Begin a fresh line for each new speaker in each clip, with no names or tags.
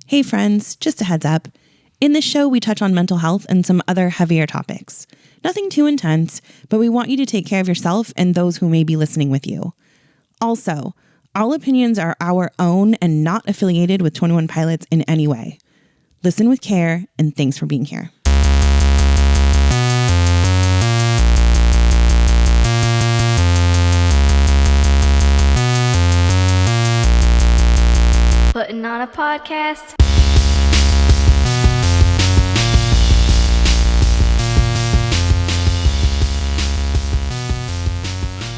Hey friends, just a heads up. In this show, we touch on mental health and some other heavier topics. Nothing too intense, but we want you to take care of yourself and those who may be listening with you. Also, all opinions are our own and not affiliated with 21 Pilots in any way. Listen with care, and thanks for being here.
Putting on a podcast.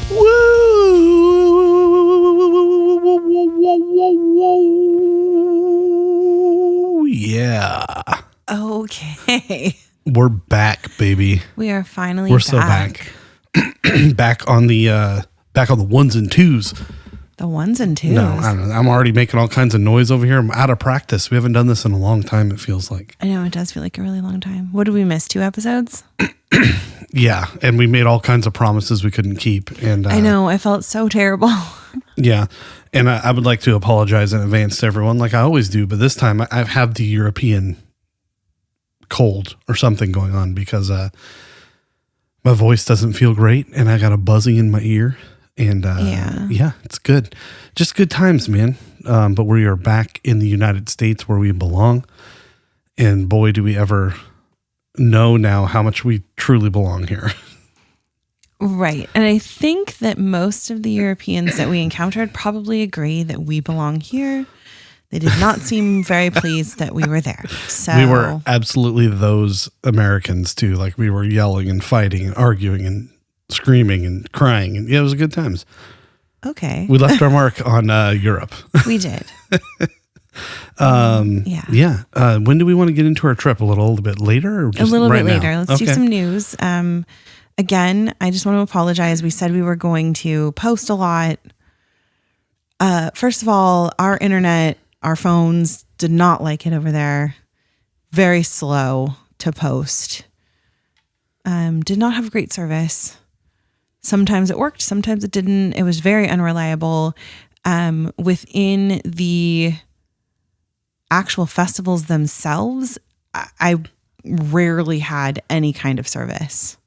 Woo! Yeah.
Okay.
We're back, baby.
We are finally
We're so back. back on the ones and twos.
The ones and twos.
No, I don't know. I'm already making all kinds of noise over here. I'm out of practice. We haven't done this in a long time, it feels like.
I know, it does feel like a really long time. What did we miss? 2 episodes?
Yeah, and we made all kinds of promises we couldn't keep. And
I know, I felt so terrible.
Yeah, and I would like to apologize in advance to everyone like I always do, but this time I have the European cold or something going on because my voice doesn't feel great and I got a buzzing in my ear. And yeah, it's good. Just good times, man. But we are back in the United States where we belong. And boy, do we ever know now how much we truly belong here.
Right. And I think that most of the Europeans that we encountered probably agree that we belong here. They did not seem very pleased that we were there. So
we were absolutely those Americans too. Like we were yelling and fighting and arguing and screaming and crying. And yeah, it was good times.
Okay.
We left our mark on Europe.
We did.
Yeah. When do we want to get into our trip? A little bit later? Or just
a little
right
bit later.
now?
Let's do some news. Again, I just want to apologize. We said we were going to post a lot. First of all, our internet, our phones did not like it over there. Very slow to post. Did not have great service. Sometimes it worked, sometimes it didn't. It was very unreliable. Within the actual festivals themselves, I rarely had any kind of service.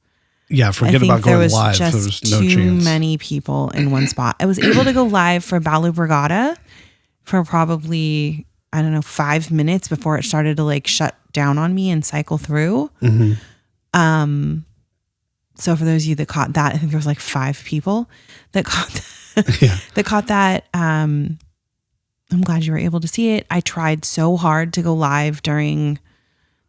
Yeah, forget about going live.
There was just too many people in one spot. I was able to go live for Balu Brigada for probably, 5 minutes before it started to like shut down on me and cycle through. Mm-hmm. So for those of you that caught that, I think there was like 5 people that caught that.
Yeah.
That caught that. I'm glad you were able to see it. I tried so hard to go live during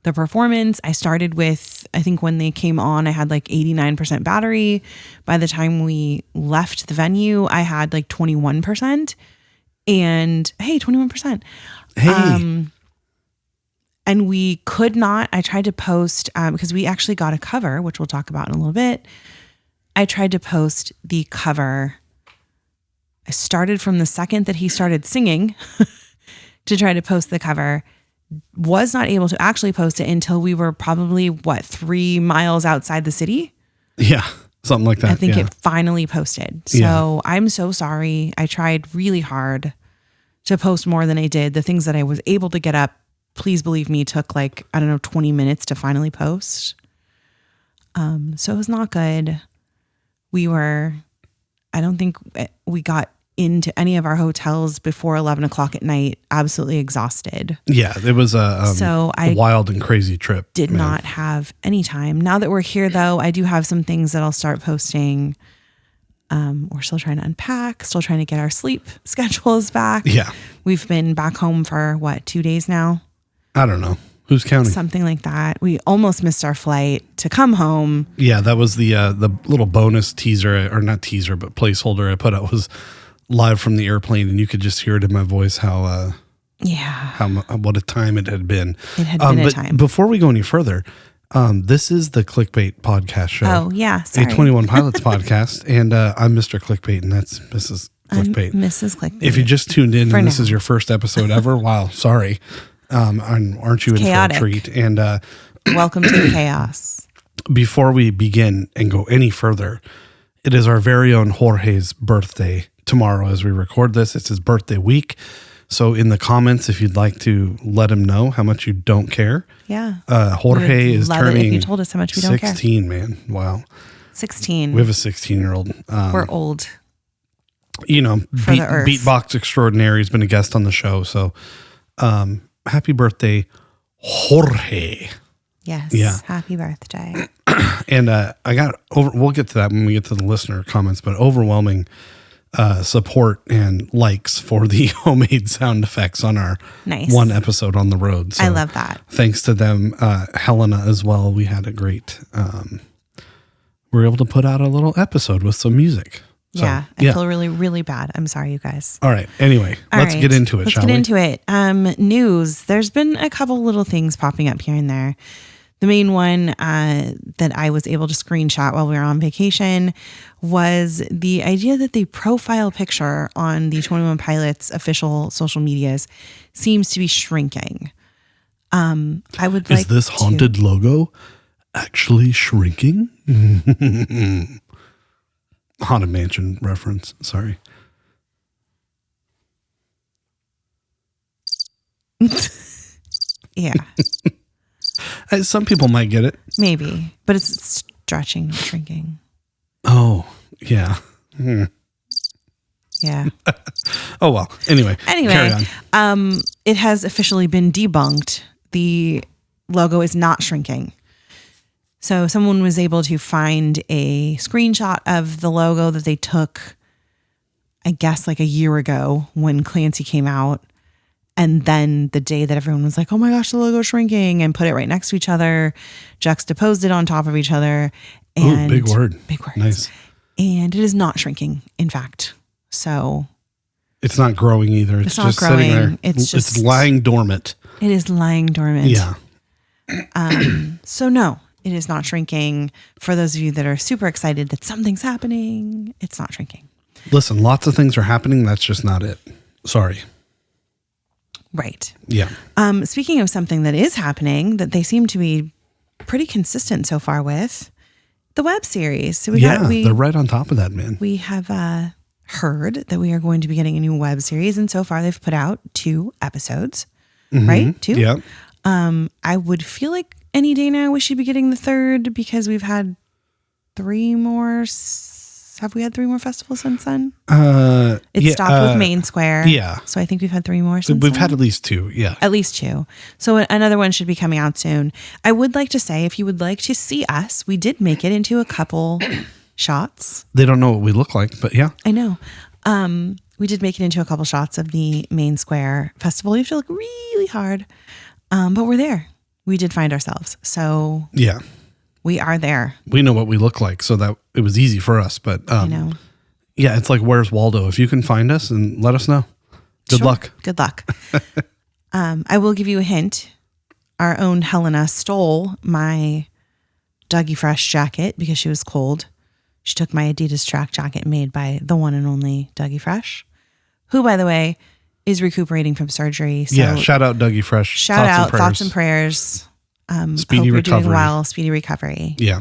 the performance. I started with, I think when they came on, I had like 89% battery. By the time we left the venue, I had like 21%. And hey, 21%.
Hey.
And we could not, I tried to post, because we actually got a cover, which we'll talk about in a little bit. I tried to post the cover. I started from the second that he started singing to try to post the cover. Was not able to actually post it until we were probably, 3 miles outside the city?
Yeah, something like that.
I think it finally posted. So I'm so sorry. I tried really hard to post more than I did. The things that I was able to get up, please believe me, took 20 minutes to finally post. So it was not good. I don't think we got into any of our hotels before 11 o'clock at night, absolutely exhausted.
Yeah, it was a wild and crazy trip.
Did not have any time. Now that we're here though, I do have some things that I'll start posting. We're still trying to unpack, still trying to get our sleep schedules back.
Yeah.
We've been back home for 2 days now?
I don't know. Who's counting?
Something like that. We almost missed our flight to come home.
Yeah, that was the little bonus teaser, or not teaser, but placeholder I put out was live from the airplane, and you could just hear it in my voice how what a time it had been.
It had been a
but
time.
Before we go any further, this is the Cliquebait podcast show.
Oh, yeah, sorry.
A 21 Pilots podcast, and I'm Mr. Cliquebait, and that's Mrs. Cliquebait.
I'm Mrs. Cliquebait.
If you just tuned in and this
now.
is your first episode ever, wow, sorry. Aren't you in
chaotic.
for a treat? And
welcome to the chaos.
Before we begin and go any further, it is our very own Jorge's birthday tomorrow as we record this. It's his birthday week. So in the comments, if you'd like to let him know how much you don't care.
Yeah.
Jorge is turning
if you told us how much we don't care.
16, man. Wow.
16.
We have a 16-year-old.
We're old.
You know,
For the earth.
Beatbox Extraordinary has been a guest on the show. So happy birthday, Jorge.
Yes.
Yeah.
Happy birthday.
And we'll get to that when we get to the listener comments, but overwhelming support and likes for the homemade sound effects on our one episode on the road. So
I love that.
Thanks to them, Helena as well. We had a great, we were able to put out a little episode with some music. So,
I feel really, really bad. I'm sorry, you guys.
All right. Anyway, let's get into it, shall we?
Let's get into it. News. There's been a couple little things popping up here and there. The main one that I was able to screenshot while we were on vacation was the idea that the profile picture on the 21 Pilots official social medias seems to be shrinking. I would like.
Is this haunted logo actually shrinking? Haunted Mansion reference. Sorry.
Yeah.
Some people might get it.
Maybe, but it's stretching, not shrinking.
Oh, yeah.
Yeah.
Oh, well. Anyway, carry
on. It has officially been debunked. The logo is not shrinking. So someone was able to find a screenshot of the logo that they took, I guess, like a year ago when Clancy came out. And then the day that everyone was like, oh my gosh, the logo's shrinking, and put it right next to each other, juxtaposed it on top of each other. And
big word.
Big words.
Nice.
And it is not shrinking, in fact. So
it's not growing either. It's
not
just
growing.
Sitting there.
It's
lying dormant.
It is lying dormant.
Yeah.
So no, it is not shrinking. For those of you that are super excited that something's happening, it's not shrinking.
Listen, lots of things are happening. That's just not it. Sorry.
Right.
Yeah.
Speaking of something that is happening that they seem to be pretty consistent so far with, the web series. So
they're right on top of that, man.
We have heard that we are going to be getting a new web series, and so far they've put out 2 episodes, right? 2?
Yeah.
I would feel like any day now we should be getting the 3rd because we've had 3 more. Have we had 3 more festivals since then? It stopped with Main Square.
Yeah.
So I think we've had 3 more since
We've
then.
had at least 2, yeah.
At least 2. So another one should be coming out soon. I would like to say, if you would like to see us, we did make it into a couple shots.
They don't know what we look like, but yeah.
I know. We did make it into a couple shots of the Main Square Festival. You have to look really hard. But we're there. We did find ourselves. So
yeah.
We are there.
We know what we look like, so that it was easy for us. But
I know.
Yeah, it's like, where's Waldo? If you can find us and let us know. Good luck.
Good luck. I will give you a hint. Our own Helena stole my Dougie Fresh jacket because she was cold. She took my Adidas track jacket made by the one and only Dougie Fresh, who, by the way, is recuperating from surgery. So
yeah, shout out Dougie Fresh.
Shout out, thoughts and prayers.
Speedy
hope
recovery.
You're doing well. Speedy recovery.
Yeah.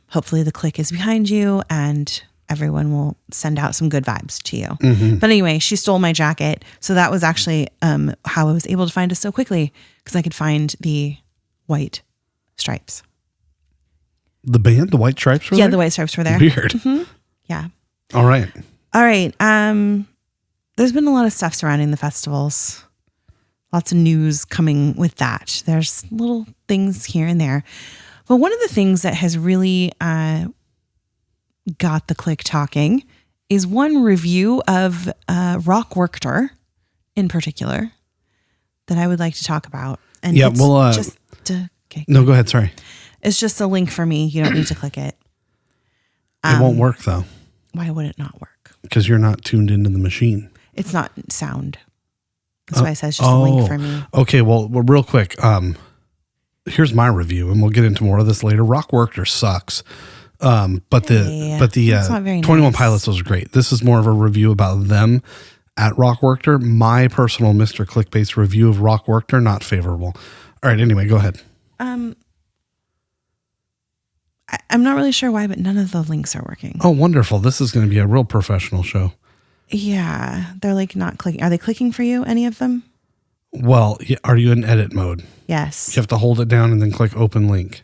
Hopefully the click is behind you and everyone will send out some good vibes to you. But anyway, she stole my jacket. So that was actually how I was able to find us so quickly, because I could find the white stripes.
The band, the White Stripes were there?
Yeah, the white stripes were there.
Weird.
Yeah.
All right.
There's been a lot of stuff surrounding the festivals. Lots of news coming with that. There's little things here and there. But one of the things that has really got the click talking is one review of Rock Werchter in particular that I would like to talk about. And
yeah, no, go ahead. Sorry.
It's just a link for me. You don't need to click it.
It won't work though.
Why would it not work?
Because you're not tuned into the machine.
It's not sound. That's why I said it's just a link for me.
Okay, well, real quick. Here's my review, and we'll get into more of this later. Rock Werchter sucks. But the 21 Pilots was great. This is more of a review about them at Rock Werchter. My personal Mr. Cliquebait's review of Rock Werchter, not favorable. All right, anyway, go ahead.
I'm not really sure why, but none of the links are working.
Oh, wonderful. This is going to be a real professional show.
Yeah, they're like not clicking. Are they clicking for you, any of them?
Well, are you in edit mode?
Yes.
You have to hold it down and then click open link.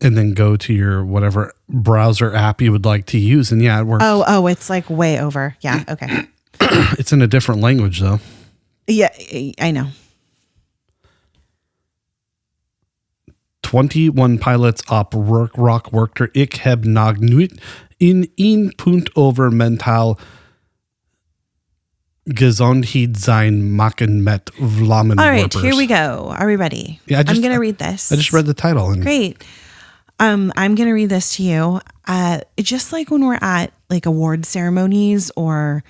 And then go to your whatever browser app you would like to use. And yeah, it works.
Oh, it's like way over. Yeah, okay.
It's in a different language though.
Yeah, I know.
21 pilots op rock Werchter. Ik heb nog nooit in een punt over mental gezondheid zijn maken met vlammen.
All right, here we go. Are we ready?
Yeah,
I'm going to read this.
I just read the title. And
Great. I'm going to read this to you. Just like when we're at like award ceremonies or,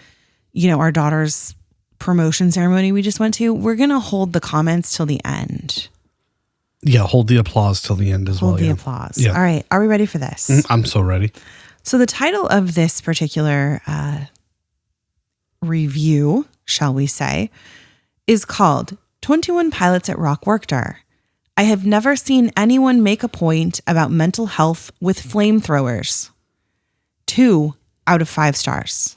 our daughter's promotion ceremony we just went to, we're going to hold the comments till the end.
Yeah, hold the applause till the end as well.
Hold the applause.
Yeah.
All right. Are we ready for this?
I'm so ready.
So the title of this particular review, shall we say, is called 21 Pilots at Rock Werchter. I have never seen anyone make a point about mental health with flamethrowers. 2 out of 5 stars.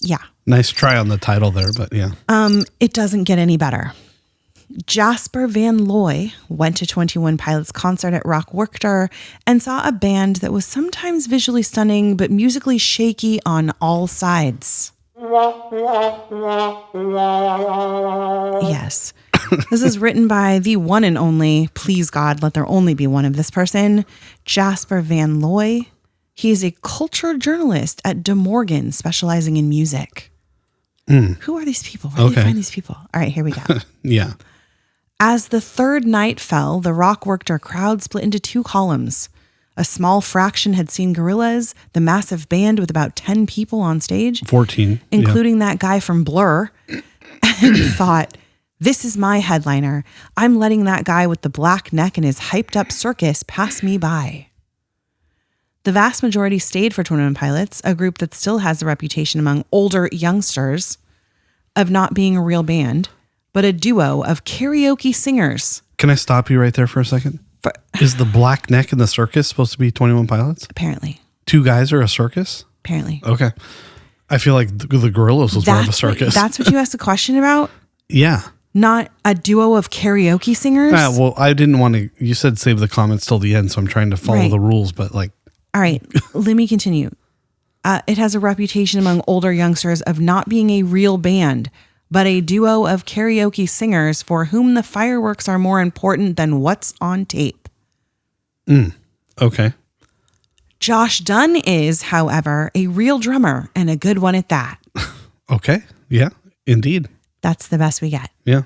Yeah.
Nice try on the title there, but yeah.
It doesn't get any better. Jasper Van Looy went to 21 Pilots concert at Rock Werchter and saw a band that was sometimes visually stunning but musically shaky on all sides. Yes. This is written by the one and only, please God, let there only be one of this person, Jasper Van Looy. He is a culture journalist at De Morgan, specializing in music. Who are these people? Where do you find these people? All right, here we go.
Yeah.
As the third night fell, the Rock Werchter crowd split into 2 columns. A small fraction had seen Gorillaz, the massive band with about 10 people on stage.
14.
Including that guy from Blur, and thought, this is my headliner. I'm letting that guy with the black neck and his hyped up circus pass me by. The vast majority stayed for 21 Pilots, a group that still has a reputation among older youngsters of not being a real band, but a duo of karaoke singers.
Can I stop you right there for a second? Is the black neck in the circus supposed to be 21 Pilots?
Apparently.
2 guys are a circus?
Apparently.
Okay. I feel like the Gorillaz was more of a circus.
That's what you asked a question about?
Yeah.
Not a duo of karaoke singers?
Well, I didn't want to, you said save the comments till the end, so I'm trying to follow the rules, but like.
All right, let me continue. It has a reputation among older youngsters of not being a real band, but a duo of karaoke singers for whom the fireworks are more important than what's on tape.
Okay.
Josh Dunn is, however, a real drummer and a good one at that.
Okay. Yeah, indeed.
That's the best we get.
Yeah.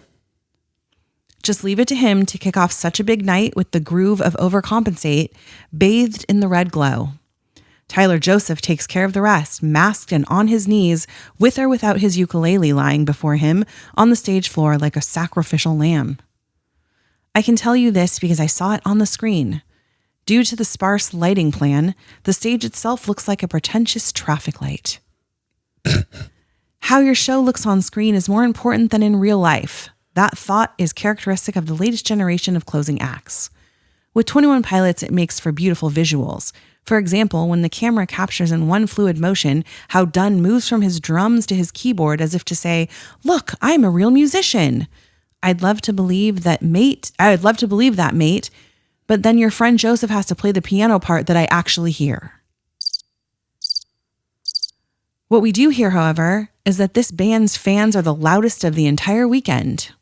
Just leave it to him to kick off such a big night with the groove of Overcompensate, bathed in the red glow. Tyler Joseph takes care of the rest, masked and on his knees, with or without his ukulele lying before him on the stage floor like a sacrificial lamb. I can tell you this because I saw it on the screen. Due to the sparse lighting plan, the stage itself looks like a pretentious traffic light. How your show looks on screen is more important than in real life. That thought is characteristic of the latest generation of closing acts. With 21 Pilots, it makes for beautiful visuals. For example, when the camera captures in one fluid motion how Dunn moves from his drums to his keyboard as if to say, look, I'm a real musician. I'd love to believe that, mate, but then your friend Joseph has to play the piano part that I actually hear. What we do hear, however, is that this band's fans are the loudest of the entire weekend.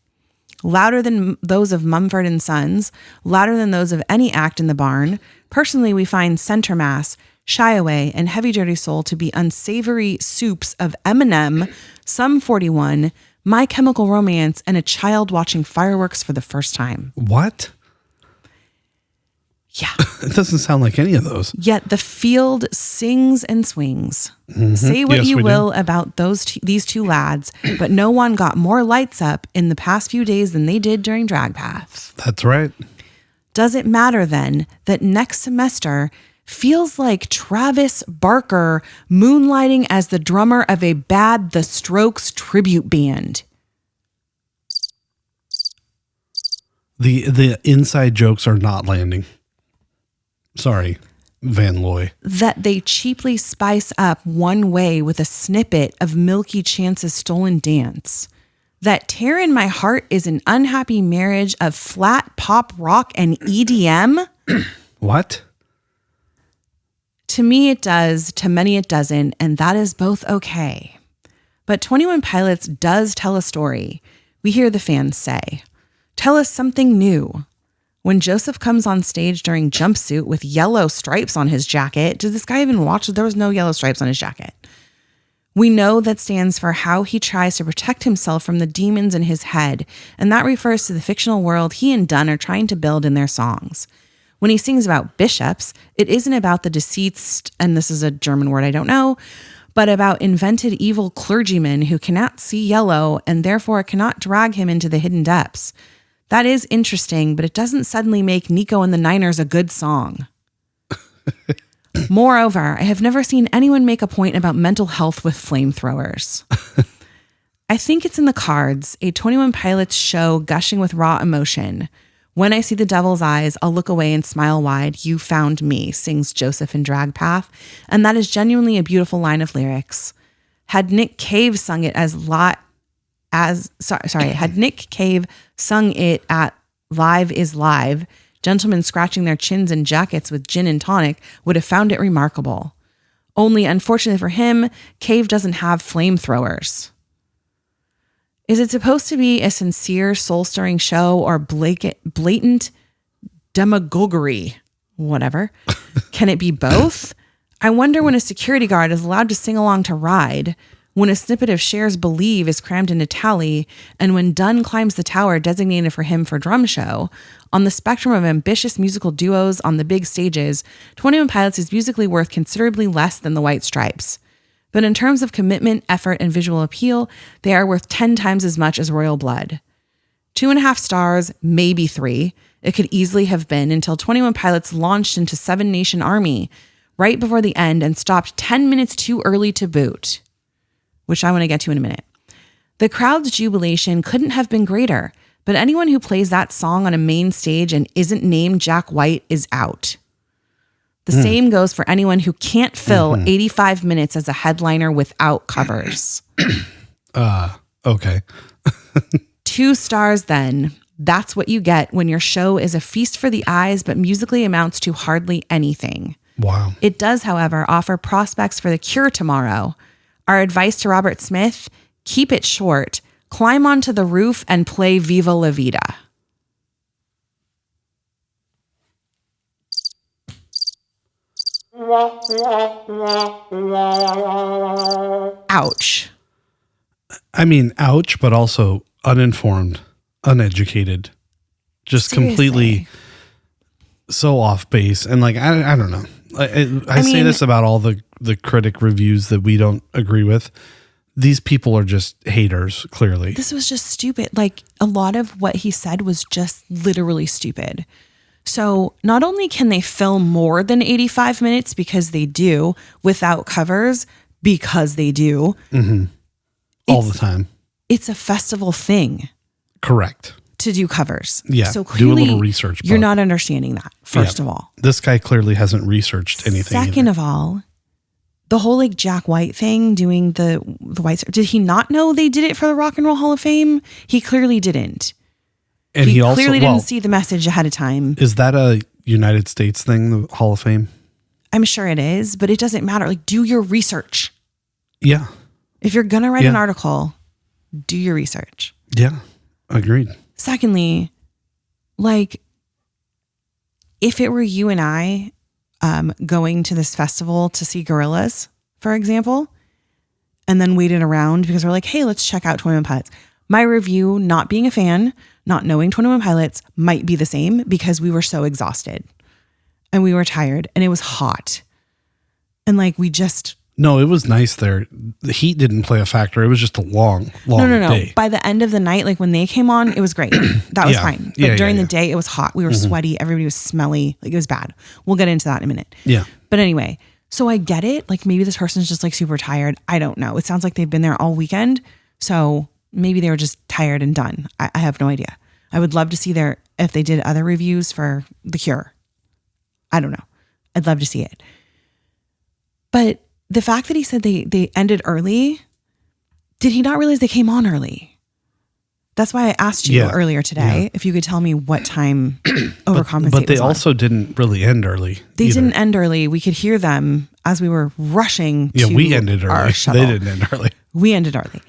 Louder than those of Mumford & Sons, louder than those of any act in the barn. Personally, we find Center Mass, Shy Away, and Heavy Dirty Soul to be unsavory soups of Eminem, Sum 41, My Chemical Romance, and a child watching fireworks for the first time.
What?
Yeah.
It doesn't sound like any of those.
Yet the field sings and swings.
Mm-hmm.
Say what
Yes,
you
we
will
do.
about these 2 lads, but no one got more lights up in the past few days than they did during Drag Path.
That's right.
Does it matter then that next semester feels like Travis Barker moonlighting as the drummer of a bad The Strokes tribute band?
The inside jokes are not landing. Sorry, Van Looy.
That they cheaply spice up One Way with a snippet of Milky Chance's Stolen Dance. That Tear in My Heart is an unhappy marriage of flat pop rock and EDM?
What?
To me it does, to many it doesn't, and that is both okay. But 21 Pilots does tell a story. We hear the fans say, "Tell us something new." When Joseph comes on stage during Jumpsuit with yellow stripes on his jacket, did this guy even watch? There was no yellow stripes on his jacket. We know that stands for how he tries to protect himself from the demons in his head, and that refers to the fictional world he and Dunn are trying to build in their songs. When he sings about bishops, it isn't about the deceased, and this is a German word I don't know, but about invented evil clergymen who cannot see yellow and therefore cannot drag him into the hidden depths. That is interesting, but it doesn't suddenly make Nico and the Niners a good song. Moreover, I have never seen anyone make a point about mental health with flamethrowers. I think it's in the cards, a 21 Pilots show gushing with raw emotion. When I see the devil's eyes, I'll look away and smile wide. You found me, sings Joseph in Drag Path. And that is genuinely a beautiful line of lyrics. Had Nick Cave sung it had Nick Cave sung it at Live is Live, gentlemen scratching their chins in jackets with gin and tonic would have found it remarkable. Only, unfortunately for him, Cave doesn't have flamethrowers. Is it supposed to be a sincere, soul-stirring show or blatant demagoguery? Whatever. Can it be both? I wonder when a security guard is allowed to sing along to Ride, when a snippet of Cher's Believe is crammed into Tally, and when Dunn climbs the tower designated for him for drum show. On the spectrum of ambitious musical duos on the big stages, 21 Pilots is musically worth considerably less than the White Stripes. But in terms of commitment, effort, and visual appeal, they are worth 10 times as much as Royal Blood. 2.5 stars, maybe 3. It could easily have been until 21 Pilots launched into Seven Nation Army right before the end and stopped 10 minutes too early to boot, which I want to get to in a minute. The crowd's jubilation couldn't have been greater, but anyone who plays that song on a main stage and isn't named Jack White is out. The same goes for anyone who can't fill 85 minutes as a headliner without covers.
Okay.
2 stars then. That's what you get when your show is a feast for the eyes, but musically amounts to hardly anything.
Wow.
It does, however, offer prospects for the Cure tomorrow. Our advice to Robert Smith, keep it short, climb onto the roof and play Viva La Vida. Ouch.
I mean, ouch, but also uninformed, uneducated, just
Seriously.
completely so off base. And like, I don't know. I say this about all the critic reviews that we don't agree with. These people are just haters, clearly.
This was just stupid. Like, a lot of what he said was just literally stupid. So not only can they fill more than 85 minutes because they do without covers, because they do.
Mm-hmm. All the time.
It's a festival thing.
Correct.
To do covers.
Yeah.
So clearly,
do a little research.
You're not understanding that, first of all.
This guy clearly hasn't researched anything.
Second of all, the whole like Jack White thing, doing the White, did he not know they did it for the Rock and Roll Hall of Fame? He clearly didn't.
And he also
clearly didn't see the message ahead of time.
Is that a United States thing, the Hall of Fame?
I'm sure it is, but it doesn't matter. Like, do your research.
Yeah.
If you're going to write an article, do your research.
Yeah. Agreed.
Secondly, like, if it were you and I going to this festival to see Gorillaz, for example, and then waited around because we're like, hey, let's check out 21 Pilots. My review, not being a fan, not knowing 21 Pilots, might be the same because we were so exhausted and we were tired and it was hot. And like, we just...
No, it was nice there. The heat didn't play a factor. It was just a long day.
By the end of the night, like when they came on, it was great. That was fine. But during the day, it was hot. We were sweaty. Everybody was smelly. Like, it was bad. We'll get into that in a minute.
Yeah.
But anyway, so I get it. Like, maybe this person's just like super tired. I don't know. It sounds like they've been there all weekend. So maybe they were just tired and done. I have no idea. I would love to see if they did other reviews for The Cure. I don't know. I'd love to see it. But the fact that he said they ended early, did he not realize they came on early? That's why I asked you earlier today if you could tell me what time Overcompensate
But they
was on.
also didn't really end early.
They didn't end early. We could hear them as we were rushing to
we ended early.
our shuttle.
They didn't end early.
We ended early.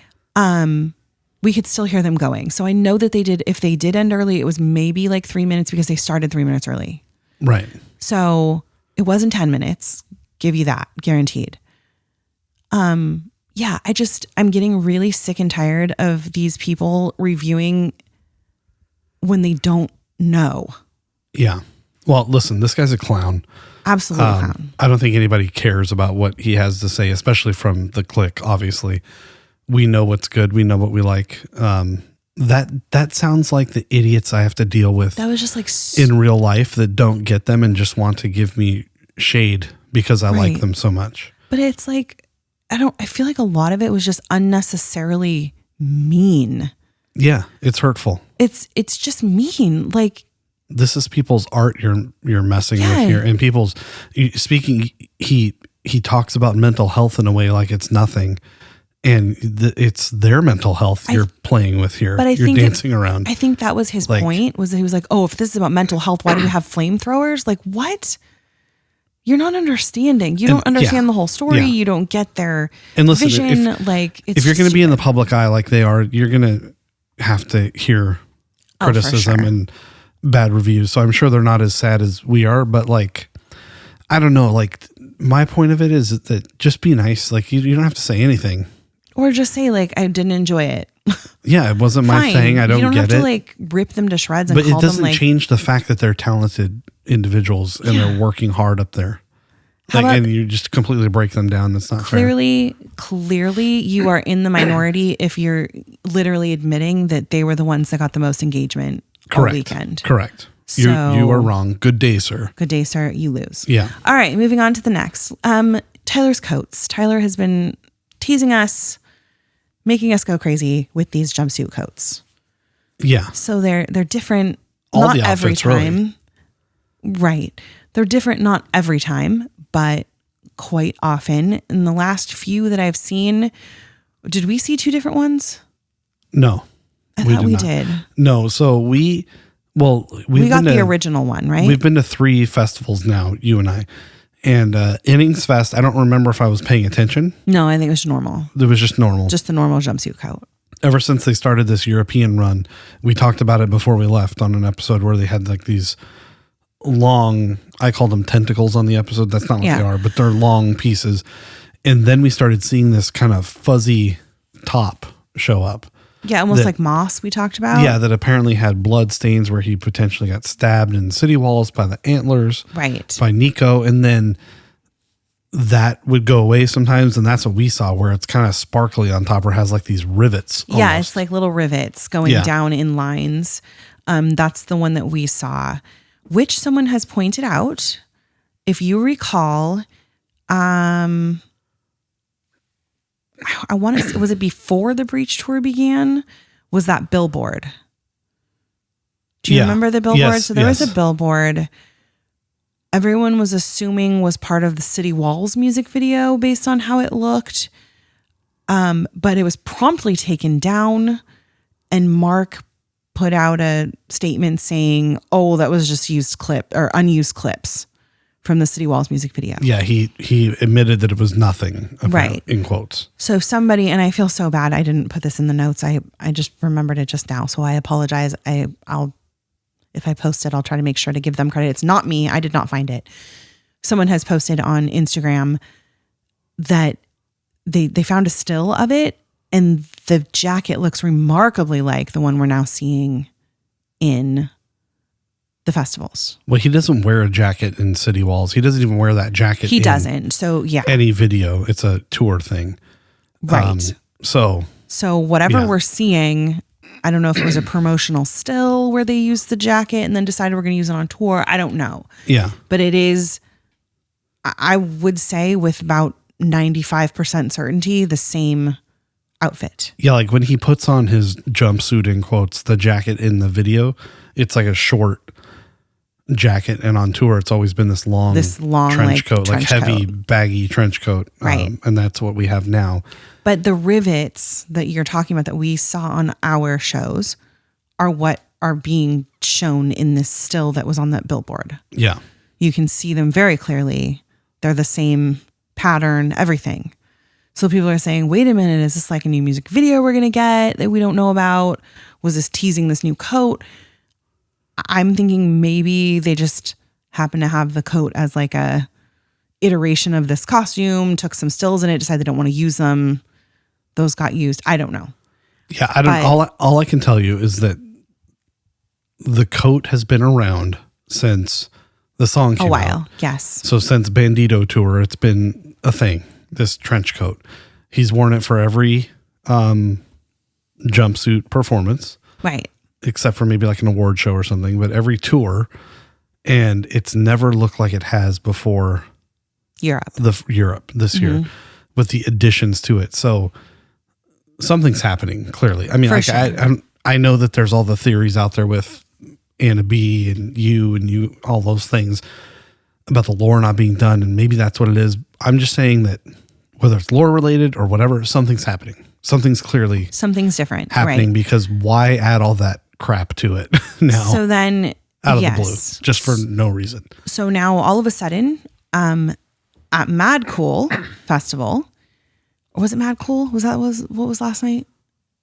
We could still hear them going. So I know that they did. If they did end early, it was maybe like 3 minutes because they started 3 minutes early.
Right.
So it wasn't 10 minutes. Give you that, guaranteed. Yeah, I'm getting really sick and tired of these people reviewing when they don't know.
Yeah. Well, listen, this guy's a clown.
Absolute clown.
I don't think anybody cares about what he has to say, especially from the clique, obviously. We know what's good. We know what we like. That sounds like the idiots I have to deal with
That was just like
in real life that don't get them and just want to give me shade because I like them so much.
But it's like, I feel like a lot of it was just unnecessarily mean.
Yeah, it's hurtful.
It's just mean. Like,
this is people's art you're messing with here. And people's speaking, he talks about mental health in a way like it's nothing. And it's their mental health you're playing with here.
But
you're dancing around.
I think that was his point, was that he was like, oh, if this is about mental health, why do we have flamethrowers? Like, what? You're not understanding. You don't understand the whole story.
Yeah.
You don't get their
listen,
vision. If
you're going to be in the public eye like they are, you're going to have to hear criticism and bad reviews. So I'm sure they're not as sad as we are, but like, I don't know. Like, my point of it is that just be nice. Like, you don't have to say anything.
Or just say, like, I didn't enjoy it.
Yeah, it wasn't my thing. I don't get it.
You don't have to like rip them to shreds.
But it doesn't change the fact that they're talented individuals and they're working hard up there. And you just completely break them down. That's not fair.
Clearly, you are in the minority if you're literally admitting that they were the ones that got the most engagement all weekend.
Correct.
So,
you are wrong. Good day, sir.
Good day, sir. You lose.
Yeah.
All right, moving on to the next. Tyler's coats. Tyler has been teasing us, making us go crazy with these jumpsuit coats.
Yeah.
So they're different.
All
not
the
every
outfits,
time. Really. Right. They're different not every time, but quite often. In the last few that I've seen, did we see two different ones?
No.
I thought we did.
No. So we
got the original one, right?
We've been to 3 festivals now, you and I. And Innings Fest, I don't remember if I was paying attention.
No, I think it was normal.
It was just normal.
Just the normal jumpsuit coat.
Ever since they started this European run, we talked about it before we left on an episode where they had like these long, I called them tentacles on the episode. That's not what they are, but they're long pieces. And then we started seeing this kind of fuzzy top show up.
Yeah, almost like moss we talked about.
Yeah, that apparently had blood stains where he potentially got stabbed in city walls by the antlers.
Right.
By Nico. And then that would go away sometimes. And that's what we saw, where it's kind of sparkly on top or has like these rivets. Almost.
Yeah, it's like little rivets going down in lines. That's the one that we saw, which someone has pointed out. If you recall, I want to, was it before the Breach Tour began? Was that billboard? Do you remember the billboard?
Yes,
so there was a billboard. Everyone was assuming was part of the City Walls music video based on how it looked. But it was promptly taken down, and Mark put out a statement saying, oh, that was just unused clips from the City Walls music video.
Yeah, he admitted that it was nothing, right? In quotes.
So somebody, and I feel so bad, I didn't put this in the notes. I just remembered it just now, so I apologize. I'll if I post it, I'll try to make sure to give them credit. It's not me. I did not find it. Someone has posted on Instagram that they found a still of it, and the jacket looks remarkably like the one we're now seeing in the festivals. Well,
he doesn't wear a jacket in City Walls. He doesn't even wear that jacket.
He doesn't. So yeah.
Any video. It's a tour thing.
Right.
So
whatever we're seeing, I don't know if it was a promotional still where they used the jacket and then decided we're going to use it on tour. I don't know.
Yeah.
But it is, I would say with about 95% certainty, the same outfit.
Yeah. Like when he puts on his jumpsuit in quotes, the jacket in the video, it's like a short jacket, and on tour it's always been this long trench coat, like heavy, baggy trench coat.
Right.
And that's what we have now.
But the rivets that you're talking about that we saw on our shows are what are being shown in this still that was on that billboard.
Yeah.
You can see them very clearly. They're the same pattern, everything. So people are saying, wait a minute, is this like a new music video we're going to get that we don't know about? Was this teasing this new coat? I'm thinking maybe they just happen to have the coat as like a iteration of this costume, took some stills in it, decided they don't want to use them. Those got used. I don't know.
Yeah, I don't. All I can tell you is that the coat has been around since the song came out.
A while, yes.
So since Bandito tour, it's been a thing. This trench coat, he's worn it for every jumpsuit performance,
right?
Except for maybe like an award show or something. But every tour, and it's never looked like it has before. Europe this year, with the additions to it. So something's happening clearly. I mean, like, sure. I know that there's all the theories out there with Anna B and you, all those things about the lore not being done. And maybe that's what it is. I'm just saying that whether it's lore related or whatever, something's happening. Something's
different
happening, right? Because why add all that crap to it now?
So then
out of the blue, just for no reason.
So now all of a sudden, at Mad Cool Festival, or was it Mad Cool? What was last night?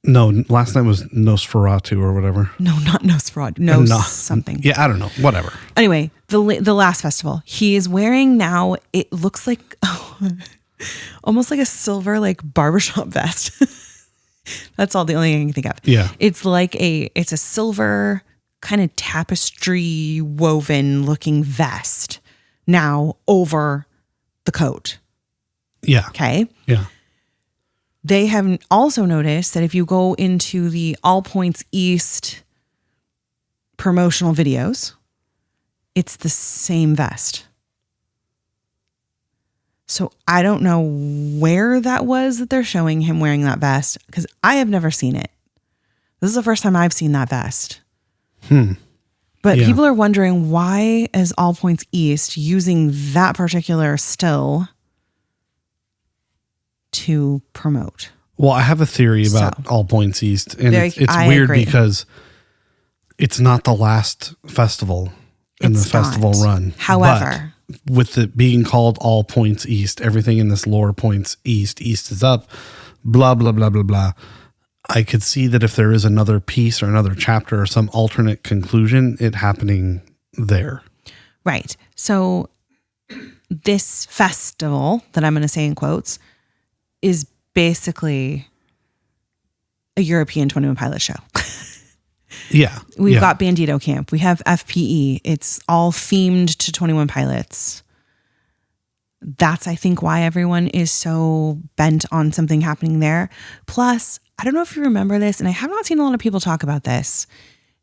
No, last night was Nosferatu or whatever.
No, not Nosferatu. Something.
Yeah, I don't know. Whatever.
Anyway, the last festival, he is wearing now, it looks like almost like a silver like barbershop vest. That's all the only thing I can think of.
Yeah.
It's like it's a silver kind of tapestry woven looking vest now over the coat.
Yeah.
Okay.
Yeah.
They have also noticed that if you go into the All Points East promotional videos, it's the same vest. So I don't know where that was that they're showing him wearing that vest, because I have never seen it. This is the first time I've seen that vest. But people are wondering, why is All Points East using that particular still to promote?
Well, I have a theory about All Points East, and it's
I
weird
agree.
because it's not the last festival in the festival run.
However,
but with it being called All Points East, everything in this lore points east. East is up, blah, blah, blah, blah, blah. I could see that if there is another piece or another chapter or some alternate conclusion, it happening there.
Right. So this festival that I'm going to say in quotes is basically a European 21 Pilots show.
Yeah.
We've got Bandito Camp. We have FPE. It's all themed to 21 Pilots. That's, I think, why everyone is so bent on something happening there. Plus, I don't know if you remember this, and I have not seen a lot of people talk about this.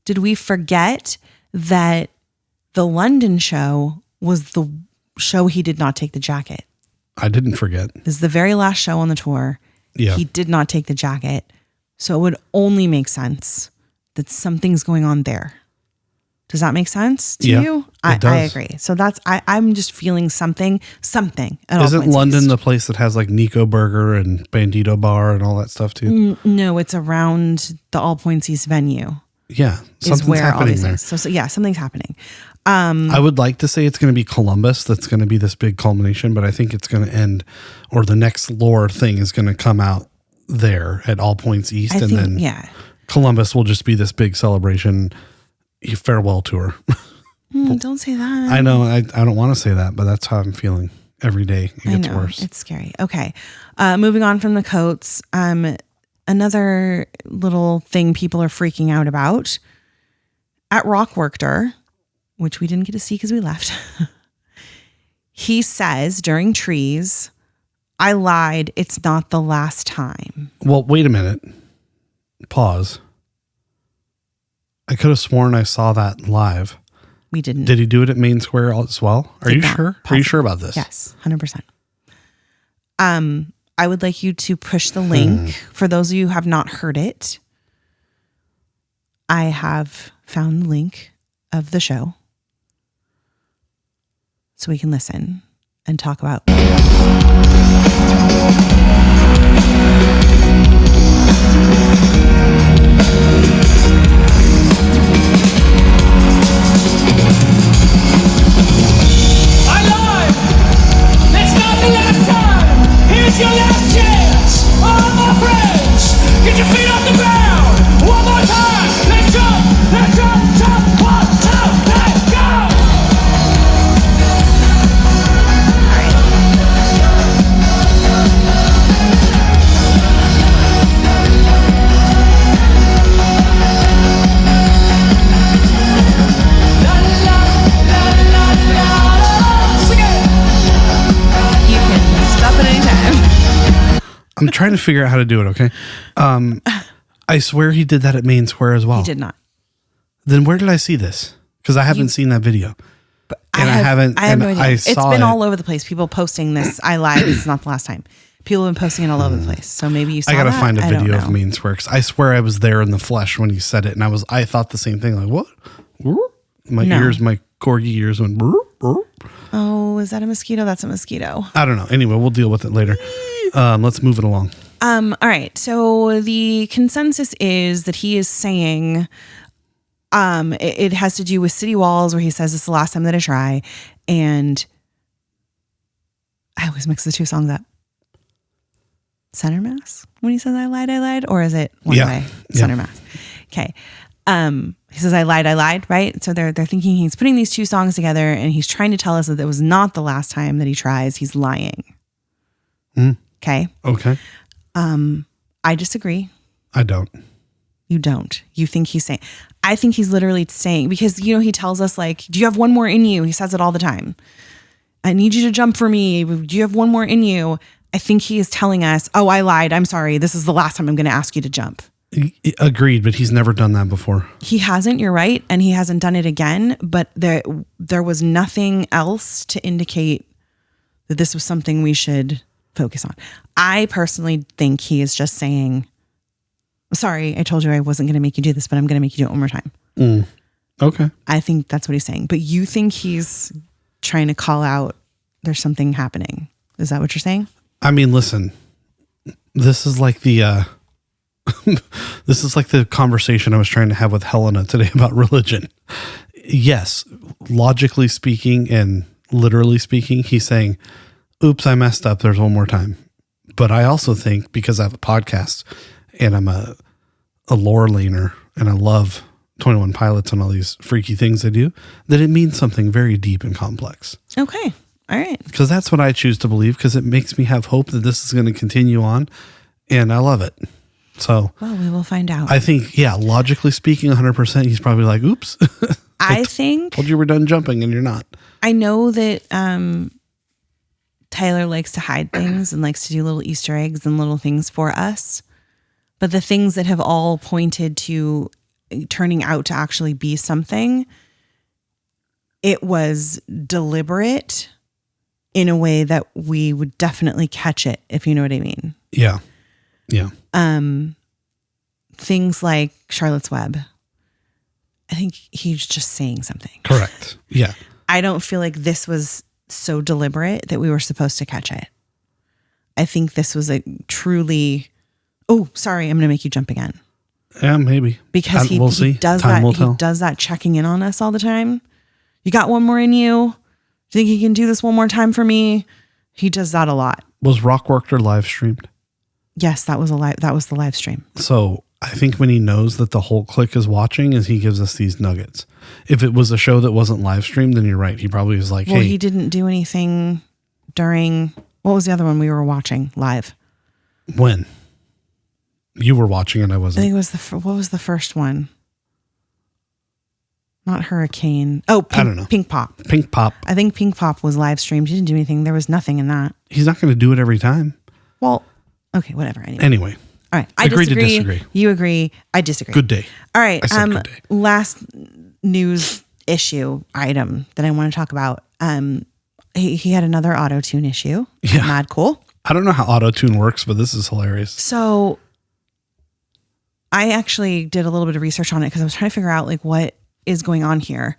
Did we forget that the London show was the show he did not take the jacket?
I didn't forget.
This is the very last show on the tour.
Yeah.
He did not take the jacket. So it would only make sense that something's going on there. Does that make sense to you? I agree. So that's, I'm just feeling something.
Isn't London the place that has like Nico Burger and Bandito Bar and all that stuff too?
No, it's around the All Points East venue.
Yeah.
Is where all these things. So yeah, something's happening.
I would like to say it's going to be Columbus. That's going to be this big culmination, but I think it's going to end, or the next lore thing is going to come out there at All Points East. Then Columbus will just be this big celebration, farewell tour.
Don't say that.
I know. I don't want to say that, but that's how I'm feeling every day. It gets worse.
It's scary. Okay. Moving on from the coats. Another little thing people are freaking out about at Werchter, which we didn't get to see because we left. He says during Trees, I lied. It's not the last time.
Well, wait a minute. Pause. I could have sworn I saw that live.
We didn't.
Did he do it at Main Square as well? Are you sure? Are you sure about this?
Yes, 100%. I would like you to push the link. For those of you who have not heard it, I have found the link of the show. so we can listen and talk about.
Here's your last chance, all my friends. Get your feet off the ground. One more time. Let's jump, jump. 1, 2, let's go.
You can stop at any time.
I'm trying to figure out how to do it. Okay. I swear he did that at Main Square as well.
He did not.
Then where did I see this? Because I haven't seen that video. And I
have no idea.
I
It's
saw
been
it.
all over the place. People posting this. I lied. This is not the last time. People have been posting it all over the place. So maybe you saw
I gotta
that?
find a
I don't
video of
know.
Main Square. 'Cause I swear I was there in the flesh when he said it, and I thought the same thing. Like, what? My
No.
ears, my corgi ears went.
Oh, is that a mosquito? That's a mosquito.
I don't know. Anyway, we'll deal with it later. Let's move it along.
All right. So the consensus is that he is saying it has to do with city walls, where he says it's the last time that I try. And I always mix the two songs up. Center Mass when he says I lied, or is it one
Yeah.
way?
Yeah.
Center Mass. Okay. He says I lied, right? So they're thinking he's putting these two songs together, and he's trying to tell us that it was not the last time that he tries. He's lying. Okay.
Okay.
I disagree.
I don't.
You don't. You think he's saying, I think he's literally saying, because, he tells us, like, do you have one more in you? He says it all the time. I need you to jump for me. Do you have one more in you? I think he is telling us, oh, I lied. I'm sorry. This is the last time I'm going to ask you to jump.
Agreed, but he's never done that before.
He hasn't, you're right. And he hasn't done it again, but there was nothing else to indicate that this was something we should focus on. I personally think he is just saying, sorry, I told you I wasn't going to make you do this, but I'm going to make you do it one more time.
Okay.
I think that's what he's saying. But you think he's trying to call out there's something happening. Is that what you're saying?
I mean, listen, this is like the this is like the conversation I was trying to have with Helena today about religion. Yes, logically speaking and literally speaking, he's saying, oops, I messed up. There's one more time. But I also think, because I have a podcast and I'm a lore laner and I love 21 Pilots and all these freaky things they do, that it means something very deep and complex.
Okay. All right.
Because that's what I choose to believe, because it makes me have hope that this is going to continue on, and I love it. So,
Well, we will find out.
I think, yeah, logically speaking, 100%, he's probably like, oops.
I think,
Told you we're done jumping and you're not.
I know that Tyler likes to hide things and likes to do little Easter eggs and little things for us. But the things that have all pointed to turning out to actually be something, it was deliberate in a way that we would definitely catch it, if you know what I mean.
Yeah. Yeah.
Things like Charlotte's Web. I think he's just saying something.
Correct. Yeah.
I don't feel like this was so deliberate that we were supposed to catch it. I think this was a truly, oh, sorry, I'm going to make you jump again.
Yeah, maybe.
Because
we'll see.
he does
Time
that.
will tell.
He does that checking in on us all the time. You got one more in you? Do you think you can do this one more time for me? He does that a lot.
Was Werchter live streamed?
Yes, that was the live stream.
So I think when he knows that the whole clique is watching, is he gives us these nuggets. If it was a show that wasn't live streamed, then you're right. He probably was like,
Well,
hey.
he didn't do anything during, what was the other one we were watching live?
When? You were watching and I
I
wasn't.
think it was what was the first one? Not Hurricane. Oh,
I don't know.
Pink Pop.
Pink Pop.
I think Pink Pop was live streamed. He didn't do anything. There was nothing in that.
He's not going to do it every time.
Well, okay, whatever. Anyway.
Anyway,
All right. I
agree to
disagree.
disagree.
You agree. I disagree.
Good day.
All right.
I said good day.
Last news issue item that I want to talk about. He had another auto-tune issue.
Yeah.
Mad cool.
I don't know how auto-tune works, but this is hilarious.
So I actually did a little bit of research on it because I was trying to figure out like what is going on here.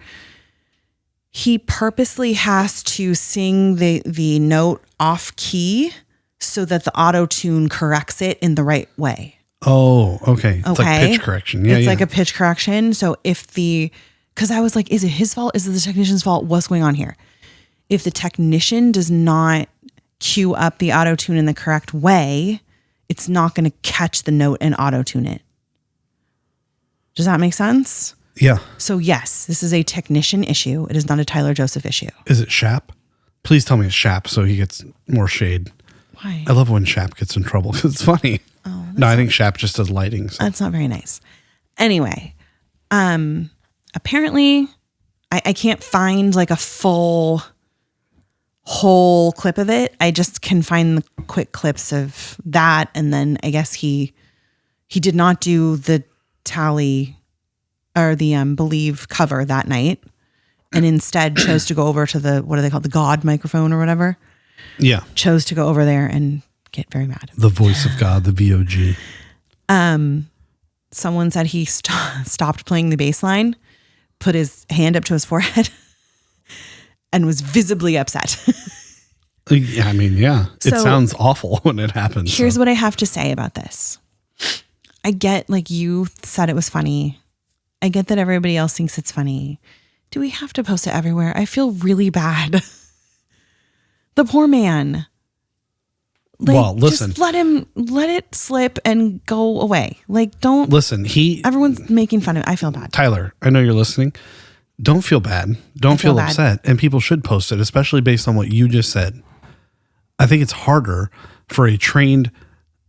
he purposely has to sing the note off key so that the auto tune corrects it in the right way.
Oh, okay. It's like pitch correction. Yeah,
it's like a pitch correction. So because I was like, is it his fault? Is it the technician's fault? What's going on here? If the technician does not cue up the auto tune in the correct way, it's not going to catch the note and auto tune it. Does that make sense?
Yeah.
So yes, this is a technician issue. It is not a Tyler Joseph issue.
Is it Shap? Please tell me it's Shap so he gets more shade.
Why?
I love when Shap gets in trouble because it's funny.
Oh,
no, I think Shap just does lighting. So.
That's not very nice. Anyway, apparently I can't find like a full whole clip of it. I just can find the quick clips of that. And then I guess he did not do the tally or the Believe cover that night and instead chose to go over to the, what are they called? The God microphone or whatever.
Yeah.
Chose to go over there and get very mad.
The voice of God, the VOG.
Someone said he stopped playing the bass line, put his hand up to his forehead and was visibly upset.
Yeah, I mean, yeah. It
So,
sounds awful when it happens.
Here's what I have to say about this. I get, like, you said it was funny. I get that everybody else thinks it's funny. Do we have to post it everywhere? I feel really bad. The poor man. Like,
well, listen.
just let it slip and go away. Like, don't
Listen,
everyone's making fun of it. I feel bad.
Tyler, I know you're listening. Don't feel bad. Don't feel
bad.
upset. And people should post it, especially based on what you just said. I think it's harder for a trained,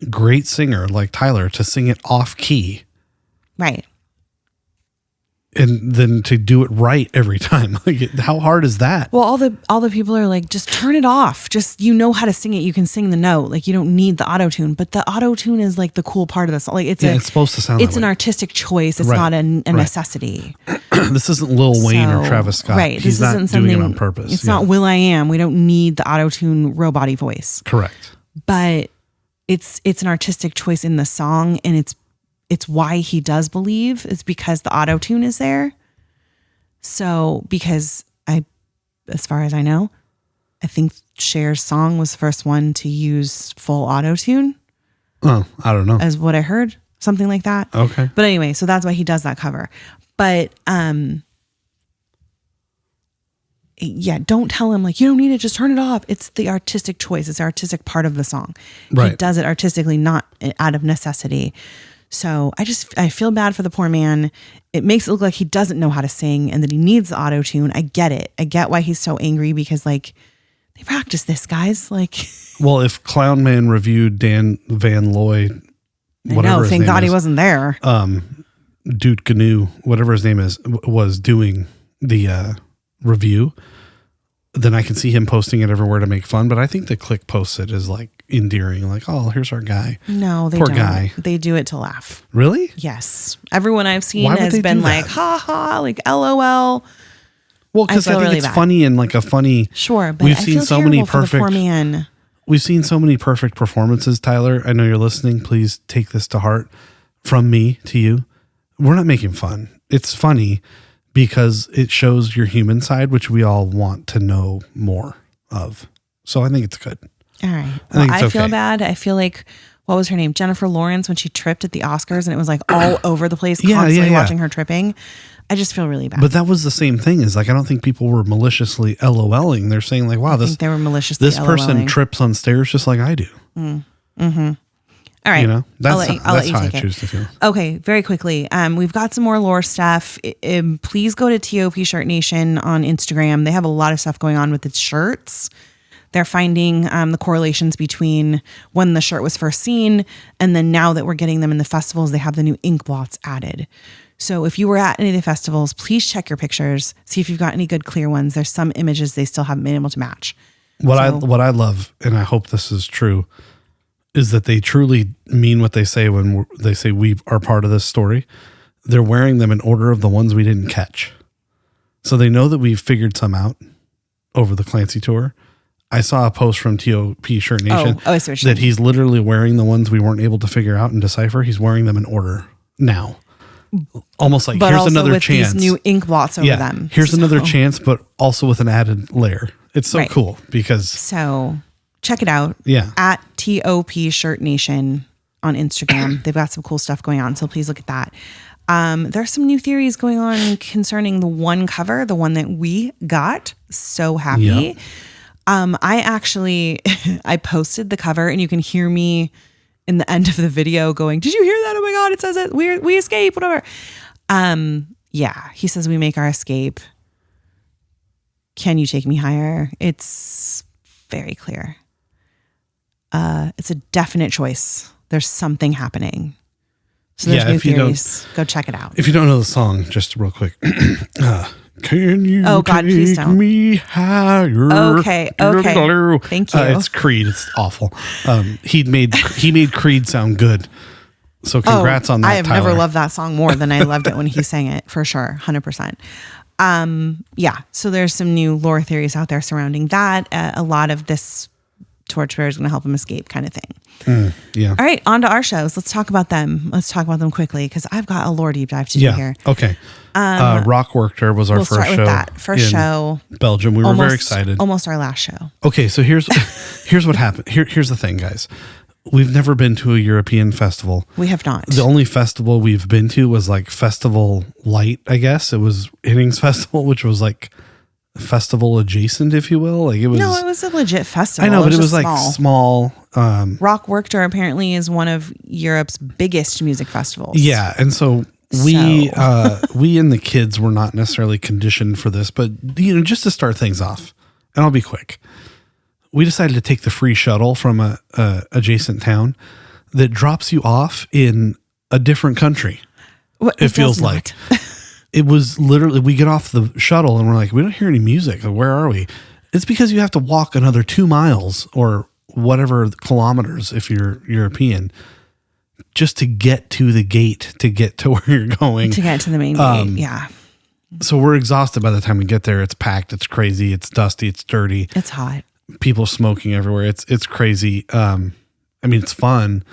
great singer like Tyler to sing it off key.
Right.
And then to do it right every time. Like, how hard is that?
Well, all the people are like, just turn it off. Just, you know how to sing it. You can sing the note. Like, you don't need the auto tune. But the auto tune is like the cool part of the song. Like, it's
supposed to sound.
It's
that
an
way.
artistic choice. It's
Right.
not a
Right.
necessity.
This isn't Lil Wayne or
So,
Travis Scott.
Right.
He's
This
not
isn't
doing it
something
on purpose.
It's
Yeah.
not Will I Am. We don't need the auto tune robot-y voice.
Correct.
But it's an artistic choice in the song, and it's why he does Believe. It's because the auto tune is there. So, because as far as I know, I think Cher's song was the first one to use full auto tune,
Oh, I don't know.
as what I heard, something like that.
Okay.
But anyway, so that's why he does that cover. But yeah, don't tell him like, you don't need it, just turn it off. It's the artistic choice. It's the artistic part of the song. He
Right.
does it artistically, not out of necessity. So I feel bad for the poor man. It makes it look like he doesn't know how to sing and that he needs the auto tune. I get it. I get why he's so angry because like they practice this, guys. Like,
Well, if Clown Man reviewed Dan Van Looy,
I
whatever
know,
his
thank
name
God he
is,
wasn't there.
Dude Canoe, whatever his name is, was doing the review, then I can see him posting it everywhere to make fun. But I think the Click posts it is like endearing, like, oh, here's our guy.
No, they
Poor
don't.
guy.
They do it to laugh.
Really?
Yes. Everyone I've seen
Why would
has
they
been
do
like,
that?
ha ha, like LOL.
Well, because I
feel
think
really
it's
bad.
funny and like a funny.
Sure, but
we've
I
seen
feel
so many
terrible for the poor
perfect.
man.
We've seen so many perfect performances, Tyler. I know you're listening. Please take this to heart from me to you. We're not making fun. It's funny because it shows your human side, which we all want to know more of. So I think it's good.
All right.
I think
Well,
it's
I feel
okay.
bad. I feel like, what was her name? Jennifer Lawrence, when she tripped at the Oscars and it was like all over the place,
Yeah,
constantly
yeah.
watching her tripping. I just feel really bad.
But that was the same thing. Is like, I don't think people were maliciously LOLing. They're saying like, wow,
I
this
think they were maliciously
this person
LOLing.
trips on stairs just like I do.
All right.
You know,
I'll
that's
let you
how I
take it.
choose to feel.
Okay, very quickly. We've got some more lore stuff. Please go to TOP Shirt Nation on Instagram. They have a lot of stuff going on with its shirts. They're finding the correlations between when the shirt was first seen and then now that we're getting them in the festivals, they have the new ink blots added. So if you were at any of the festivals, please check your pictures. See if you've got any good clear ones. There's some images they still haven't been able to match.
What I love, and I hope this is true, is that they truly mean what they say when they say we are part of this story. They're wearing them in order of the ones we didn't catch. So they know that we've figured some out over the Clancy tour. I saw a post from TOP Shirt Nation
I see what you're
that he's literally wearing the ones we weren't able to figure out and decipher. He's wearing them in order now. almost like
but
here's
also
another
with
chance.
these new ink blots over them.
Here's another
So-
chance, but also with an added layer. It's so
Right.
cool because
So check it out.
Yeah.
At TOP Shirt Nation on Instagram. They've got some cool stuff going on. So please look at that. There's some new theories going on concerning the one cover, the one that we got. So happy.
Yep.
I actually, I posted the cover and you can hear me in the end of the video going, did you hear that? Oh my God, it says it. We escape, whatever. Yeah, he says we make our escape. Can you take me higher? It's very clear. It's a definite choice. There's something happening. So there's new theories. Go check it out.
If you don't know the song, just real quick. Can you
Oh, God,
take
please don't.
me higher?
Okay. Thank you.
It's Creed. It's awful. He made Creed sound good. So congrats on that,
I have
Tyler.
never loved that song more than I loved it when he sang it, for sure. 100%. Yeah. So there's some new lore theories out there surrounding that. A lot of this torchbearer is going to help him escape kind of thing.
Yeah.
All right. On to our shows. Let's talk about them. Let's talk about them quickly because I've got a lore deep dive to do here.
Okay. Rock Werchter was our
We'll
first
start
show.
with that. First
in
show.
Belgium. We were very excited.
Almost our last show.
Okay, so here's what happened. Here's the thing, guys. We've never been to a European festival.
We have not.
The only festival we've been to was like Festival Light, I guess. It was Innings Festival, which was like festival adjacent, if you will. Like it was.
No, it was a legit festival.
I know, but it was
just
like small.
Rock Werchter apparently is one of Europe's biggest music festivals.
Yeah, and so we and the kids were not necessarily conditioned for this, but just to start things off, and I'll be quick. We decided to take the free shuttle from a adjacent town that drops you off in a different country. It feels like it was literally, we get off the shuttle and we're like, we don't hear any music. Where are we? It's because you have to walk another 2 miles or whatever kilometers if you're European just to get to the gate, to get to where you're going.
To get to the main gate. Yeah.
So we're exhausted by the time we get there. It's packed. It's crazy. It's dusty. It's dirty.
It's hot.
People smoking everywhere. It's crazy. I mean, it's fun.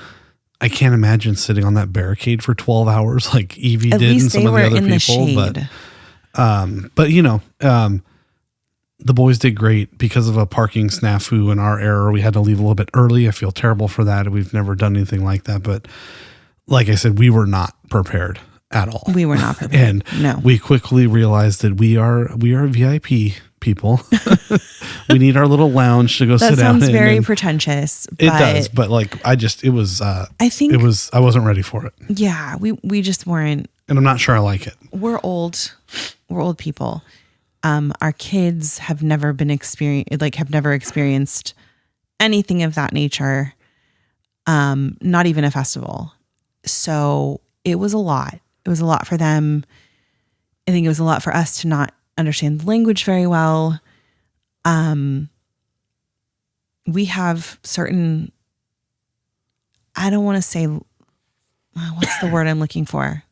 I can't imagine sitting on that barricade for 12 hours like Evie
At
did
least
and some
they
of the
were
other
in the
people.
shade.
The boys did great because of a parking snafu and our error. We had to leave a little bit early. I feel terrible for that. We've never done anything like that. But like I said, we were not prepared at all.
We were not prepared.
And
no.
we quickly realized that we are VIP people. We need our little lounge to go sit down.
That sounds very pretentious.
It does, but like I wasn't ready for it.
Yeah, we just weren't.
And I'm not sure I like it.
We're old people. Our kids have never experienced anything of that nature. Not even a festival. So it was a lot. It was a lot for them. I think it was a lot for us to not understand the language very well. We have certain, I don't want to say, what's the word I'm looking for?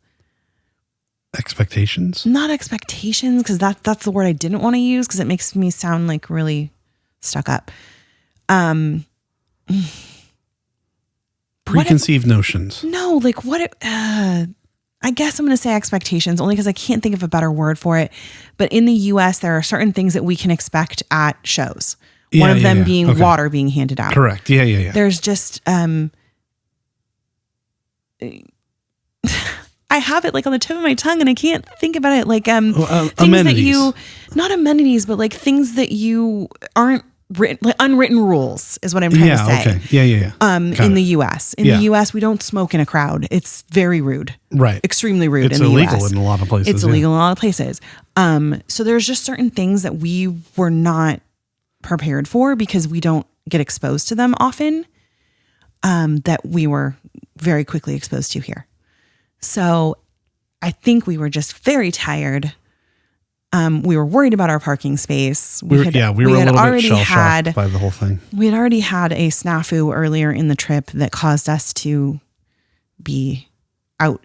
Expectations?
Not expectations, because that's the word I didn't want to use because it makes me sound like really stuck up.
Preconceived notions.
No, like I guess I'm going to say expectations only because I can't think of a better word for it. But in the US, there are certain things that we can expect at shows. One of them being water being handed out.
Correct. Yeah.
There's just, I have it like on the tip of my tongue and I can't think about it. Like, things
amenities.
that not amenities, but like things that you aren't written, like unwritten rules is what I'm trying to say.
Okay. Yeah.
In the US. In the US, we don't smoke in a crowd. It's very rude.
Right.
Extremely rude
It's
in the
illegal
US.
in a lot of places.
It's illegal in a lot of places. So there's just certain things that we were not prepared for because we don't get exposed to them often, that we were very quickly exposed to here. So I think we were just very tired. We were worried about our parking space.
We were a little bit shell-shocked by the whole thing.
We had already had a snafu earlier in the trip that caused us to be out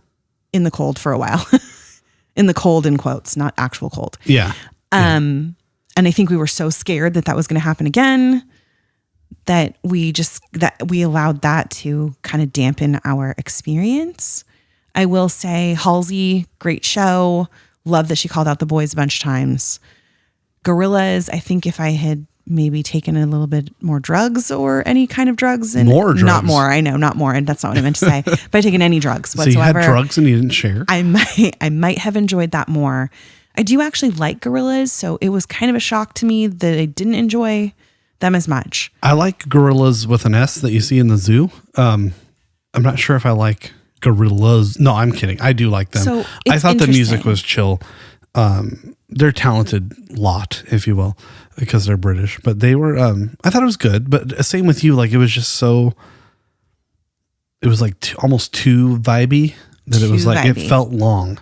in the cold for a while. In the cold, in quotes, not actual cold.
Yeah.
And I think we were so scared that was going to happen again that we allowed that to kind of dampen our experience. I will say Halsey, great show. Love that she called out the boys a bunch of times. Gorillaz, I think if I had maybe taken a little bit more drugs or any kind of drugs. And
more drugs.
Not more, I know, not more. And that's not what I meant to say. But I'd taken any drugs whatsoever.
So you had drugs and you didn't share?
I might have enjoyed that more. I do actually like Gorillaz, so it was kind of a shock to me that I didn't enjoy them as much.
I like Gorillas with an S that you see in the zoo. I'm not sure if I like Gorillas. No, I'm kidding. I do like them.
So
I thought the music
interesting.
was chill. They're a talented lot, if you will, because they're British. But they were, I thought it was good. But same with you. Like, it was just so, it was like almost too vibey that it was
Too
like, it
vibey.
felt long.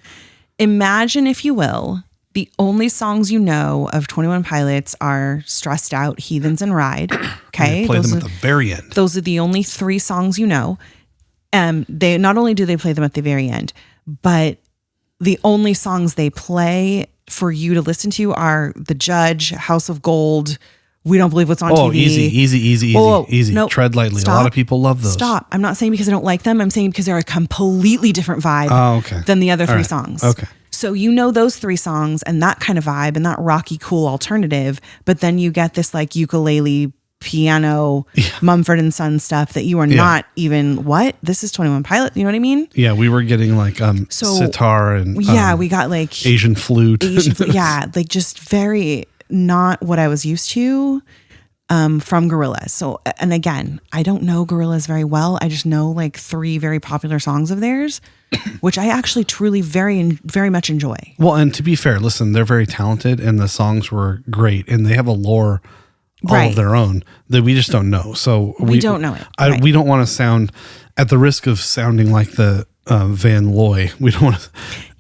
Imagine, if you will, the only songs you know of 21 Pilots are Stressed Out, Heathens, and Ride. Okay.
They play them at the very end.
Those are the only 3 songs you know. They not only do they play them at the very end, but the only songs they play for you to listen to are The Judge, House of Gold, We Don't Believe What's on TV.
Easy.
Nope.
Tread lightly.
Stop.
A lot of people love those.
Stop. I'm not saying because I don't like them. I'm saying because they're a completely different vibe than the other 3 songs.
Okay.
So you know those 3 songs and that kind of vibe and that rocky, cool alternative, but then you get this like ukulele, piano, Mumford and Son stuff that you are not even, what? This is 21 Pilot. You know what I mean?
Yeah, we were getting like sitar and
we got like
Asian flute.
Yeah, like just very not what I was used to from Gorillaz. So, and again, I don't know Gorillaz very well. I just know like 3 very popular songs of theirs, which I actually truly very much enjoy.
Well, and to be fair, listen, they're very talented and the songs were great and they have a lore all of their own that we just don't know. So
we don't know it.
We don't want to sound, at the risk of sounding like the Van Looy. We don't want to.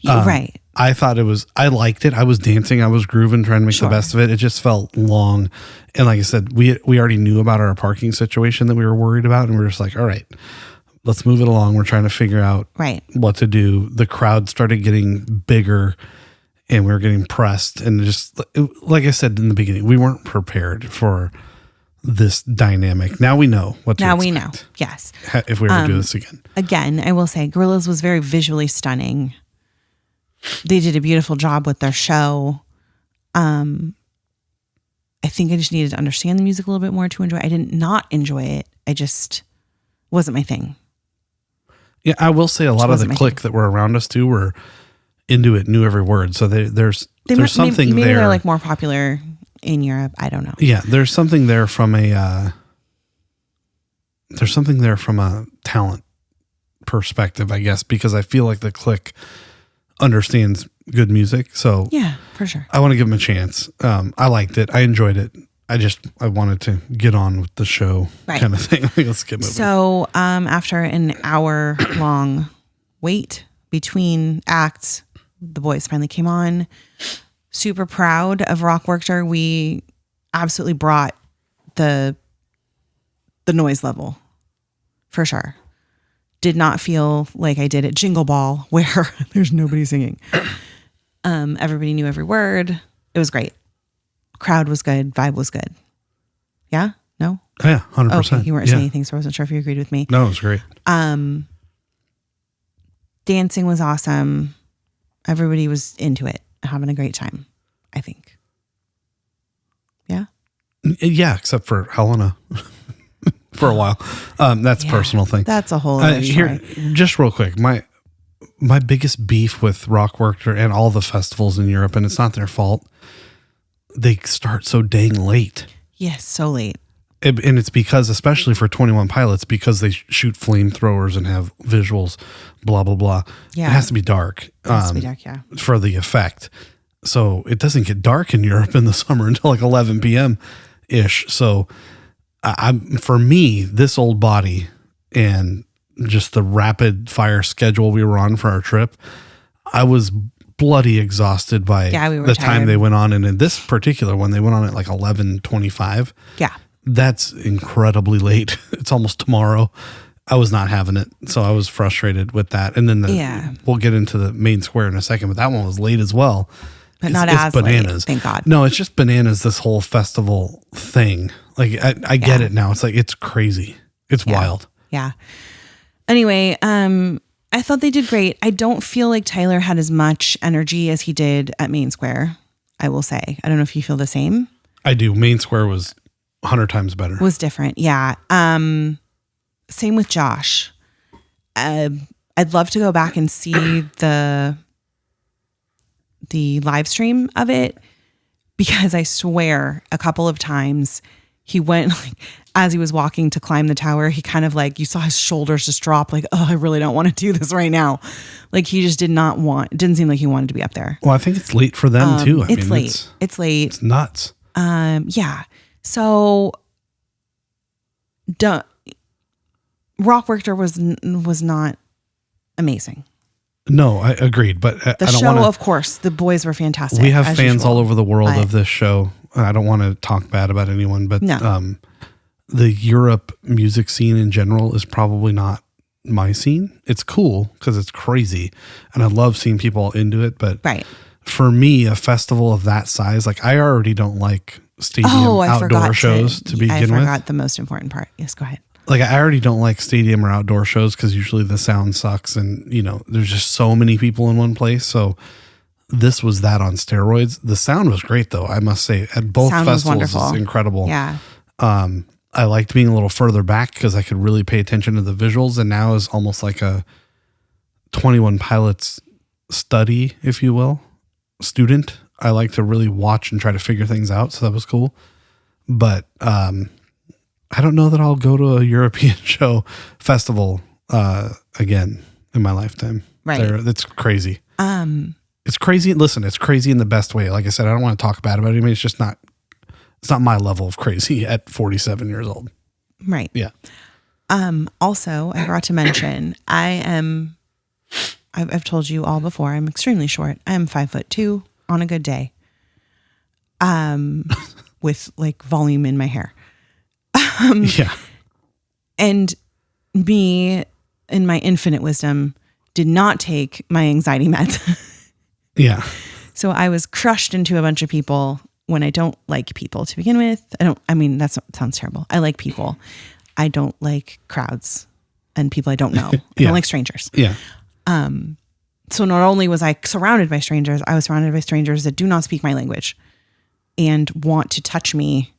Right.
I thought I liked it. I was dancing. I was grooving, trying to make the best of it. It just felt long. And like I said, we already knew about our parking situation that we were worried about. And we were just like, all right, let's move it along. We're trying to figure out what to do. The crowd started getting bigger and we were getting pressed. And just like I said in the beginning, we weren't prepared for this dynamic. Now we know what to expect.
We know. Yes.
If we ever do this again.
Again, I will say Gorillaz was very visually stunning. They did a beautiful job with their show. I think I just needed to understand the music a little bit more to enjoy it. I did not enjoy it. I just wasn't my thing.
Yeah, I will say a lot of the clique that were around us too were into it, knew every word. So there's something
maybe
there.
They're like more popular in Europe. I don't know.
Yeah, there's something there from a talent perspective, I guess, because I feel like the clique understands good music. So
yeah, for sure.
I want to give them a chance. I liked it. I enjoyed it. I wanted to get on with the show kind of thing. Let's get moving.
So after an hour long wait between acts, the boys finally came on. Super proud of Werchter. We absolutely brought the noise level for sure. Did not feel like I did at Jingle Ball where there's nobody singing. Everybody knew every word. It was great. Crowd was good. Vibe was good. Yeah? No?
Yeah, 100%.
Okay, you weren't saying anything, so I wasn't sure if you agreed with me.
No, it was great.
Dancing was awesome. Everybody was into it, having a great time, I think. Yeah?
Yeah, except for Helena. For a while. That's a personal thing.
That's a whole other story.
Here, just real quick, my biggest beef with Werchter and all the festivals in Europe, and it's not their fault, they start so dang late.
Yes, so late.
And it's because, especially for 21 Pilots, because they shoot flamethrowers and have visuals, blah, blah, blah.
Yeah.
It has to be dark.
It has to be dark, yeah.
For the effect. So it doesn't get dark in Europe in the summer until like 11 p.m.-ish. So for me, this old body and just the rapid fire schedule we were on for our trip, I was bloody exhausted by the time they went on. And in this particular one, they went on at like 11:25.
Yeah.
That's incredibly late. It's almost tomorrow. I was not having it. So I was frustrated with that. And then we'll get into the main square in a second, but that one was late as well.
But not as bananas. Late, thank God.
No, it's just bananas, this whole festival thing. Like I get it now. It's like, it's crazy. It's wild.
Yeah. Anyway, I thought they did great. I don't feel like Tyler had as much energy as he did at Main Square, I will say. I don't know if you feel the same.
I do. Main Square was 100 times better.
Was different. Yeah. Same with Josh. I'd love to go back and see the live stream of it, because I swear a couple of times he went, like, as he was walking to climb the tower, he kind of like, you saw his shoulders just drop, like, oh, I really don't want to do this right now. Like, he just it didn't seem like he wanted to be up there.
Well, I think it's late for them too.
It's late. It's late.
It's nuts.
Yeah. So Rock Werchter was not amazing.
No, I agreed, but
The
I don't
show,
want to.
of course, the boys were fantastic.
We have
as
fans
usual,
all over the world
but-
of this show. I don't want to talk bad about anyone, but
No.
the Europe music scene in general is probably not my scene. It's cool because it's crazy, and I love seeing people all into it. But
Right.
for me, a festival of that size, like, I already don't like stadium outdoor shows to begin with.
I forgot the most important part. Yes, go ahead.
Like, I already don't like stadium or outdoor shows because usually the sound sucks, and there's just so many people in one place. So this was that on steroids. The sound was great, though, I must say. At both
Sound was
festivals,
wonderful.
it's incredible.
Yeah.
I liked being a little further back because I could really pay attention to the visuals, and now is almost like a 21 Pilots study, if you will, student. I like to really watch and try to figure things out, so that was cool. But I don't know that I'll go to a European festival again in my lifetime.
Right.
It's crazy. It's crazy. Listen, it's crazy in the best way. Like I said, I don't want to talk bad about anybody. It's just not. It's not my level of crazy at 47 years old.
Right.
Yeah.
Also, I forgot to mention, I've told you all before, I'm extremely short. I am 5'2" on a good day. With like volume in my hair.
Yeah.
And me, in my infinite wisdom, did not take my anxiety meds.
Yeah.
So I was crushed into a bunch of people when I don't like people to begin with. That sounds terrible. I like people. I don't like crowds and people I don't know. I
Yeah.
don't like strangers.
Yeah.
So not only was I surrounded by strangers, I was surrounded by strangers that do not speak my language and want to touch me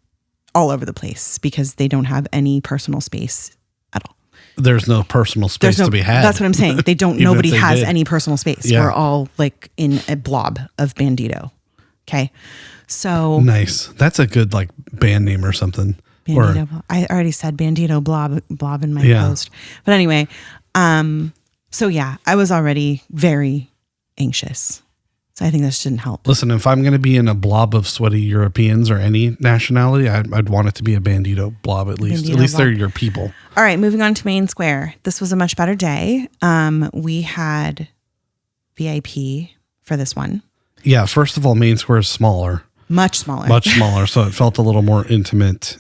all over the place because they don't have any personal space at all.
There's no personal space to be had.
That's what I'm saying. They don't,
Even
nobody
if they
has
did.
any personal space.
Yeah.
We're all like in a blob of Bandito. Okay. So
Nice. That's a good like band name or something.
Bandito, I already said Bandito blob in my
Yeah.
post. But anyway, so yeah, I was already very anxious. So I think this didn't help.
Listen, if I'm going to be in a blob of sweaty Europeans or any nationality, I'd want it to be a Bandito blob at least.
Bandito
At least they're
blob.
your people.
All right, moving on to Main Square. This was a much better day. We had VIP for this one.
Yeah. First of all, Main Square is smaller,
Much smaller.
much smaller. So it felt a little more intimate.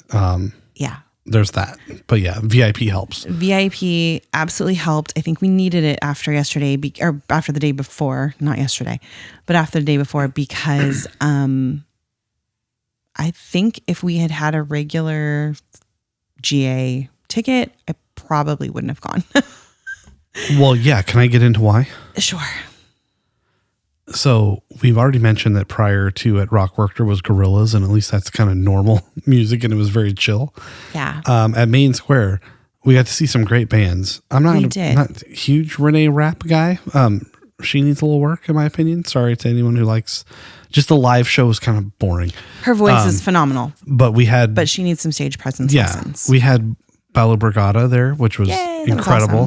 Yeah.
There's that. But yeah, VIP helps.
VIP absolutely helped. I think we needed it after yesterday, or after the day before, not yesterday, but after the day before, because I think if we had had a regular GA ticket, I probably wouldn't have gone.
Well, yeah. Can I get into why?
Sure.
So we've already mentioned that prior to at Rock Werchter was Gorillas, and at least that's kind of normal music, and it was very chill.
Yeah.
At Main Square, we got to see some great bands. I'm not a huge Renee Rapp guy. She needs a little work, in my opinion. Sorry to anyone who likes. Just the live show was kind of boring.
Her voice is phenomenal,
But
she needs some stage presence
yeah,
lessons.
we had Bella Brigada there, which was
Yay, that was
incredible.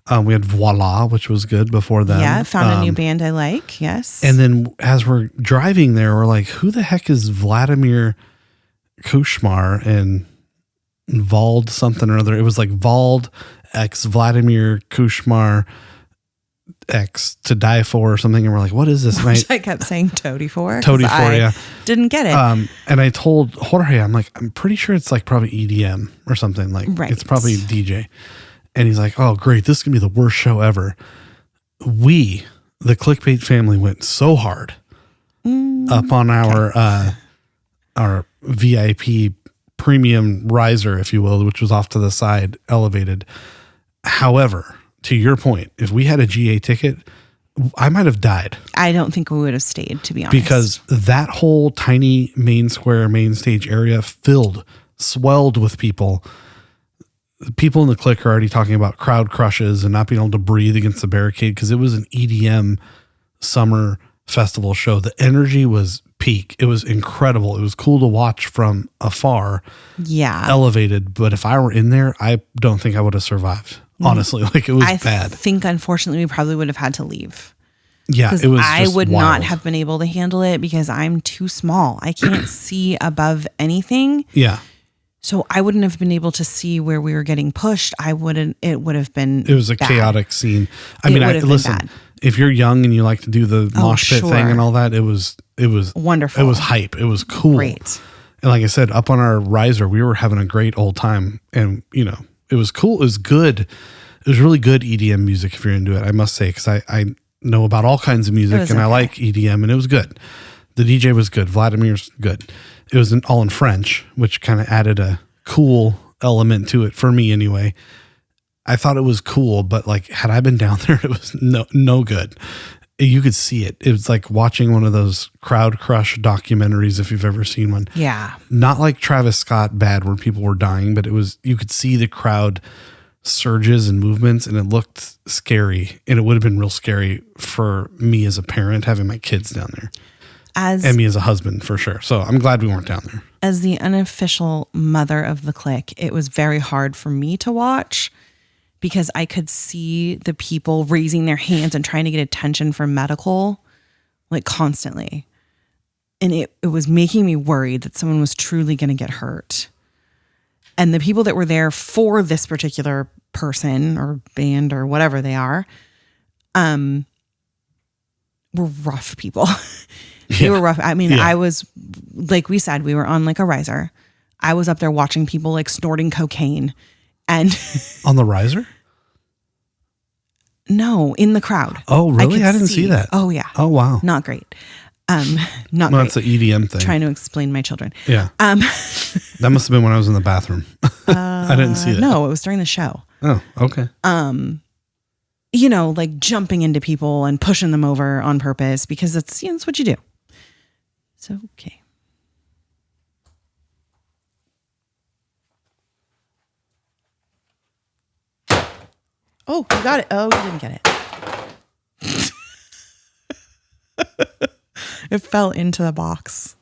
awesome.
We had Voila, which was good before them.
Yeah, found a new band I like. Yes.
And then as we're driving there, we're like, who the heck is Vladimir Kushmar and Vald something or other? It was like Vald X Vladimir Kushmar X to die for or something. And we're like, what is this?
Which I kept saying Toady for.
Toady for, yeah.
Didn't get it.
And I told Jorge, I'm like, I'm pretty sure it's like probably EDM or something. Like
Right.
it's probably DJ. And he's like, oh, great. This is going to be the worst show ever. We, the Cliquebait family, went so hard up on our VIP premium riser, if you will, which was off to the side, elevated. However, to your point, if we had a GA ticket, I might have died.
I don't think we would have stayed, to be honest.
Because that whole tiny main square, main stage area swelled with people. People in the clique are already talking about crowd crushes and not being able to breathe against the barricade because it was an EDM summer festival show. The energy was peak. It was incredible. It was cool to watch from afar.
Yeah.
Elevated. But if I were in there, I don't think I would have survived. Honestly, like it was bad.
I think, unfortunately, we probably would have had to leave.
Yeah, it was.
I would
wild.
not have been able to handle it because I'm too small. I can't see above anything.
Yeah.
So I wouldn't have been able to see where we were getting pushed. It would have been.
It was a
bad.
chaotic scene. I mean, listen, if you're young and you like to do the mosh pit thing and all that, it was
wonderful.
It was hype. It was cool.
Great.
And like I said, up on our riser, we were having a great old time. And, it was cool. It was good. It was really good EDM music if you're into it, I must say, because I know about all kinds of music and I like EDM, and it was good. The DJ was good. Vladimir's good. It was all in French, which kind of added a cool element to it for me anyway. I thought it was cool, but like had I been down there, it was no good. You could see it. It was like watching one of those crowd crush documentaries, if you've ever seen one.
Yeah.
Not like Travis Scott bad where people were dying, but you could see the crowd surges and movements, and it looked scary. And it would have been real scary for me as a parent having my kids down there. And me as a husband, for sure. So I'm glad we weren't down there.
As the unofficial mother of the clique, it was very hard for me to watch because I could see the people raising their hands and trying to get attention from medical, like constantly. And it was making me worried that someone was truly going to get hurt. And the people that were there for this particular person or band or whatever they are, were rough people. They were rough. I mean, I was, like we said, we were on like a riser. I was up there watching people like snorting cocaine and
on the riser?
No, in the crowd.
Oh, really? I didn't see that.
Oh, yeah.
Oh, wow.
Not great. Not
well,
great.
That's the EDM thing.
Trying to explain my children.
Yeah. That must have been when I was in the bathroom. I didn't see that.
No, it was during the show.
Oh, okay.
Like jumping into people and pushing them over on purpose because it's what you do. So, okay. Oh, you got it. Oh, you didn't get it. It fell into the box.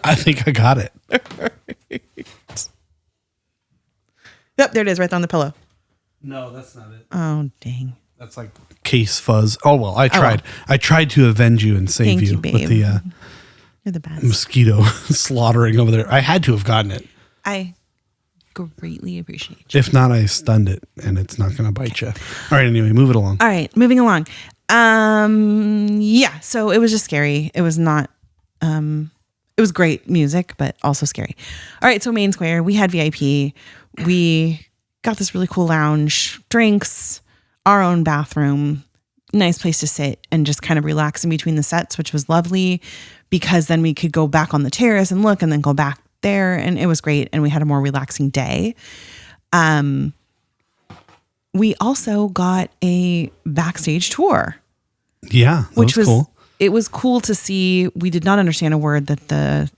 I think I got it.
Yep, there it is, right on the pillow.
No, that's not it.
Oh, dang.
That's like case fuzz. Oh, well, I tried. I tried to avenge you and save
Thank
you
babe.
with the
You're the best.
mosquito slaughtering over there. I had to have gotten it.
I greatly appreciate you.
If not, I stunned it and it's not going to bite you. All right, anyway, move it along.
All right, moving along. Yeah, so it was just scary. It was not, it was great music, but also scary. All right, so Main Square, we had VIP. We got this really cool lounge, drinks, our own bathroom, nice place to sit and just kind of relax in between the sets, which was lovely because then we could go back on the terrace and look and then go back there, and it was great, and we had a more relaxing day. We also got a backstage tour.
Yeah,
which was
cool.
It was cool to see. We did not understand a word that the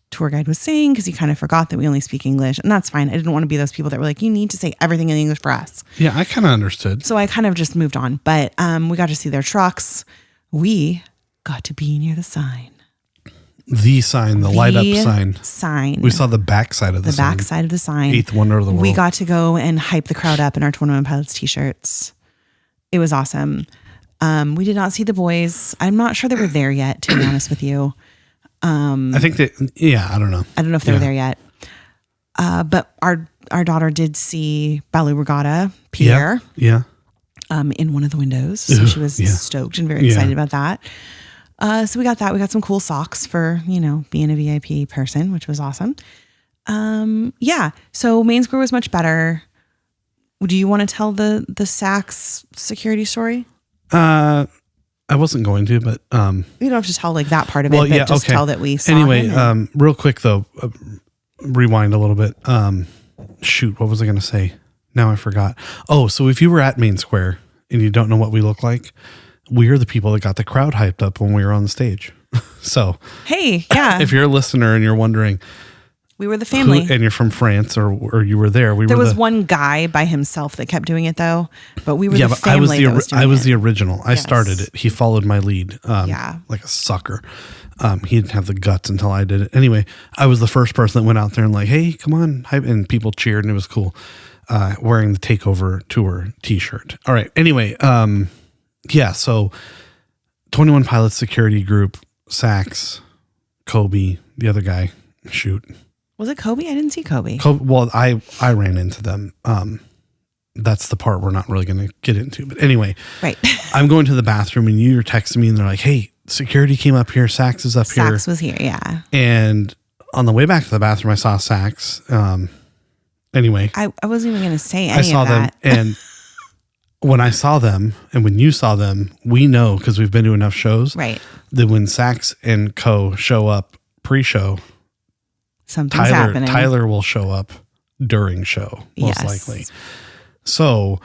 tour guide was saying because he kind of forgot that we only speak English, and that's fine. I didn't want to be those people that were like, you need to say everything in English for us.
Yeah, I kind of understood.
So I kind of just moved on, but we got to see their trucks. We got to be near the sign.
The sign, the light up sign. We saw the backside of the sign.
The backside of the sign.
Eighth wonder of the world.
We got to go and hype the crowd up in our 21 Pilots t-shirts. It was awesome. We did not see the boys. I'm not sure they were there yet, to be honest with you.
I think that, I don't know.
I don't know if they were there yet. But our daughter did see Ballet Regatta, Pierre.
Yeah.
In one of the windows. So she was stoked and very excited about that. So we got that. We got some cool socks for, being a VIP person, which was awesome. So Main Square was much better. Do you want to tell the Saks security story?
I wasn't going to, but
you don't have to tell like that part of it, but just tell that we saw him.
Real quick though, rewind a little bit. Shoot, what was I going to say? Now I forgot. Oh, so if you were at Main Square and you don't know what we look like, we are the people that got the crowd hyped up when we were on the stage. So,
hey, yeah.
if you're a listener and you're wondering,
we were the family.
and you're from France or you were there,
There was one guy by himself that kept doing it though, but we were the family
I was the original. I started it. He followed my lead. Like a sucker. He didn't have the guts until I did it. Anyway, I was the first person that went out there and like, hey, come on. And people cheered and it was cool. Wearing the Takeover Tour t-shirt. All right. Anyway, so 21 Pilots security group, Sax, Kobe, the other guy, shoot.
Was it Kobe? I didn't see Kobe.
Well, I ran into them. That's the part we're not really going to get into. But anyway,
right.
I'm going to the bathroom and you're texting me and they're like, hey, security came up here. Sax is up here.
Sax was here, yeah.
And on the way back to the bathroom, I saw Sax. Anyway.
I wasn't even going to say any
I saw
of that.
them. And when I saw them and when you saw them, we know because we've been to enough shows.
Right.
That when Sax and Co. show up pre-show,
something's happening.
Tyler will show up during show, most likely. So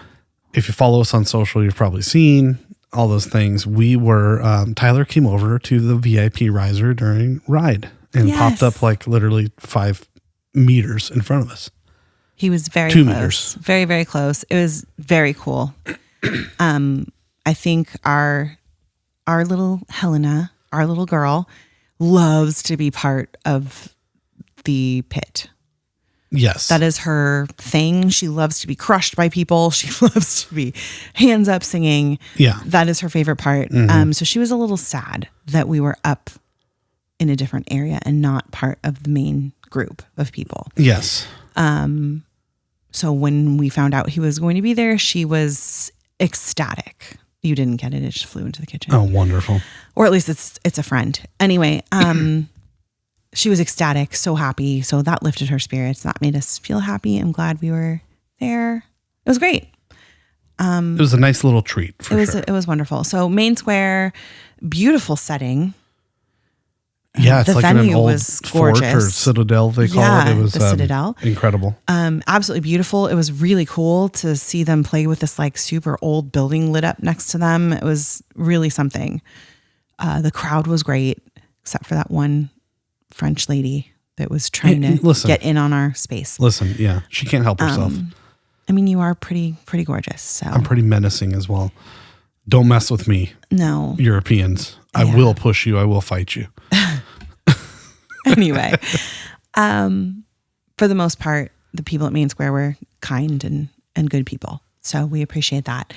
if you follow us on social, you've probably seen all those things. We were, Tyler came over to the VIP riser during ride and popped up like literally 5 meters in front of us.
He was very
2
close.
meters.
Very, very close. It was very cool. I think our little Helena, our little girl, loves to be part of the pit.
Yes.
That is her thing. She loves to be crushed by people. She loves to be hands up singing.
Yeah.
That is her favorite part. So she was a little sad that we were up in a different area and not part of the main group of people.
Yes.
So when we found out he was going to be there, she was ecstatic. You didn't get it. It just flew into the kitchen.
Oh, wonderful.
Or at least it's a friend. Anyway, she was ecstatic, so happy. So that lifted her spirits. That made us feel happy. I'm glad we were there. It was great.
It was a nice little treat.
It was wonderful. So Main Square, beautiful setting.
Yeah, it's
the
like
venue
an old
was
fort
gorgeous.
or citadel, they call it. It was
the Citadel.
Incredible.
Absolutely beautiful. It was really cool to see them play with this like super old building lit up next to them. It was really something. The crowd was great, except for that one French lady that was trying to get in on our space.
Listen, yeah, she can't help herself.
I mean, you are pretty gorgeous. So
I'm pretty menacing as well. Don't mess with me.
No.
Europeans. I will push you. I will fight you.
Anyway, for the most part, the people at Main Square were kind and good people. So we appreciate that.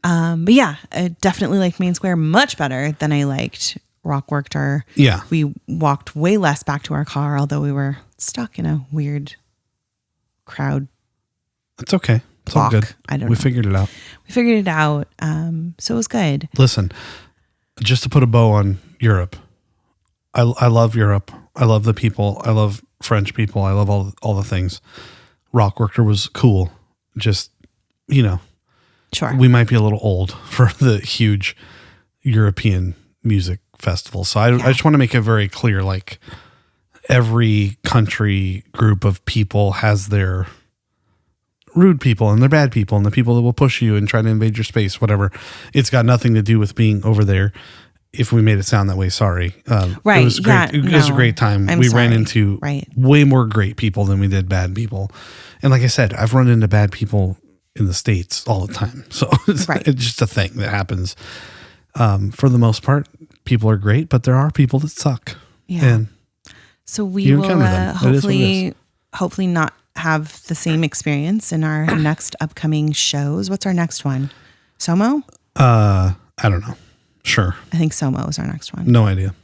But yeah, I definitely liked Main Square much better than I liked Werchter.
Yeah.
We walked way less back to our car, although we were stuck in a weird crowd.
It's okay. It's all good.
I don't know.
We figured it out.
So it was good.
Listen, just to put a bow on Europe, I love Europe. I love the people. I love French people. I love all the things. Werchter was cool. Just,
Sure.
we might be a little old for the huge European music festival. So I just want to make it very clear, like every country group of people has their rude people and their bad people and the people that will push you and try to invade your space, whatever. It's got nothing to do with being over there. If we made it sound that way, sorry.
Right.
It was great. It was a great time. We ran into way more great people than we did bad people. And like I said, I've run into bad people in the States all the time. So it's just a thing that happens. For the most part, people are great, but there are people that suck.
Yeah.
And
so we will hopefully not have the same experience in our next upcoming shows. What's our next one? Somo?
I don't know. Sure.
I think Somo is our next one.
No idea.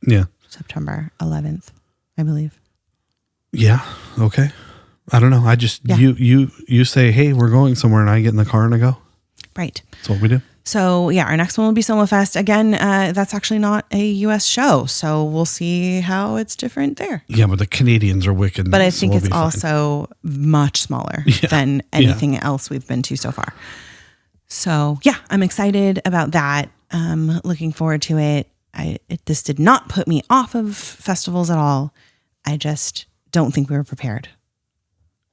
Yeah.
September 11th, I believe.
Yeah. Okay. I don't know. I just, you say, hey, we're going somewhere, and I get in the car and I go.
Right.
That's what we do.
So yeah, our next one will be Somo Fest. Again, that's actually not a US show. So we'll see how it's different there.
Yeah, but the Canadians are wicked.
But I think it's also much smaller than anything else we've been to so far. So yeah, I'm excited about that. Looking forward to it. This did not put me off of festivals at all. I just don't think we were prepared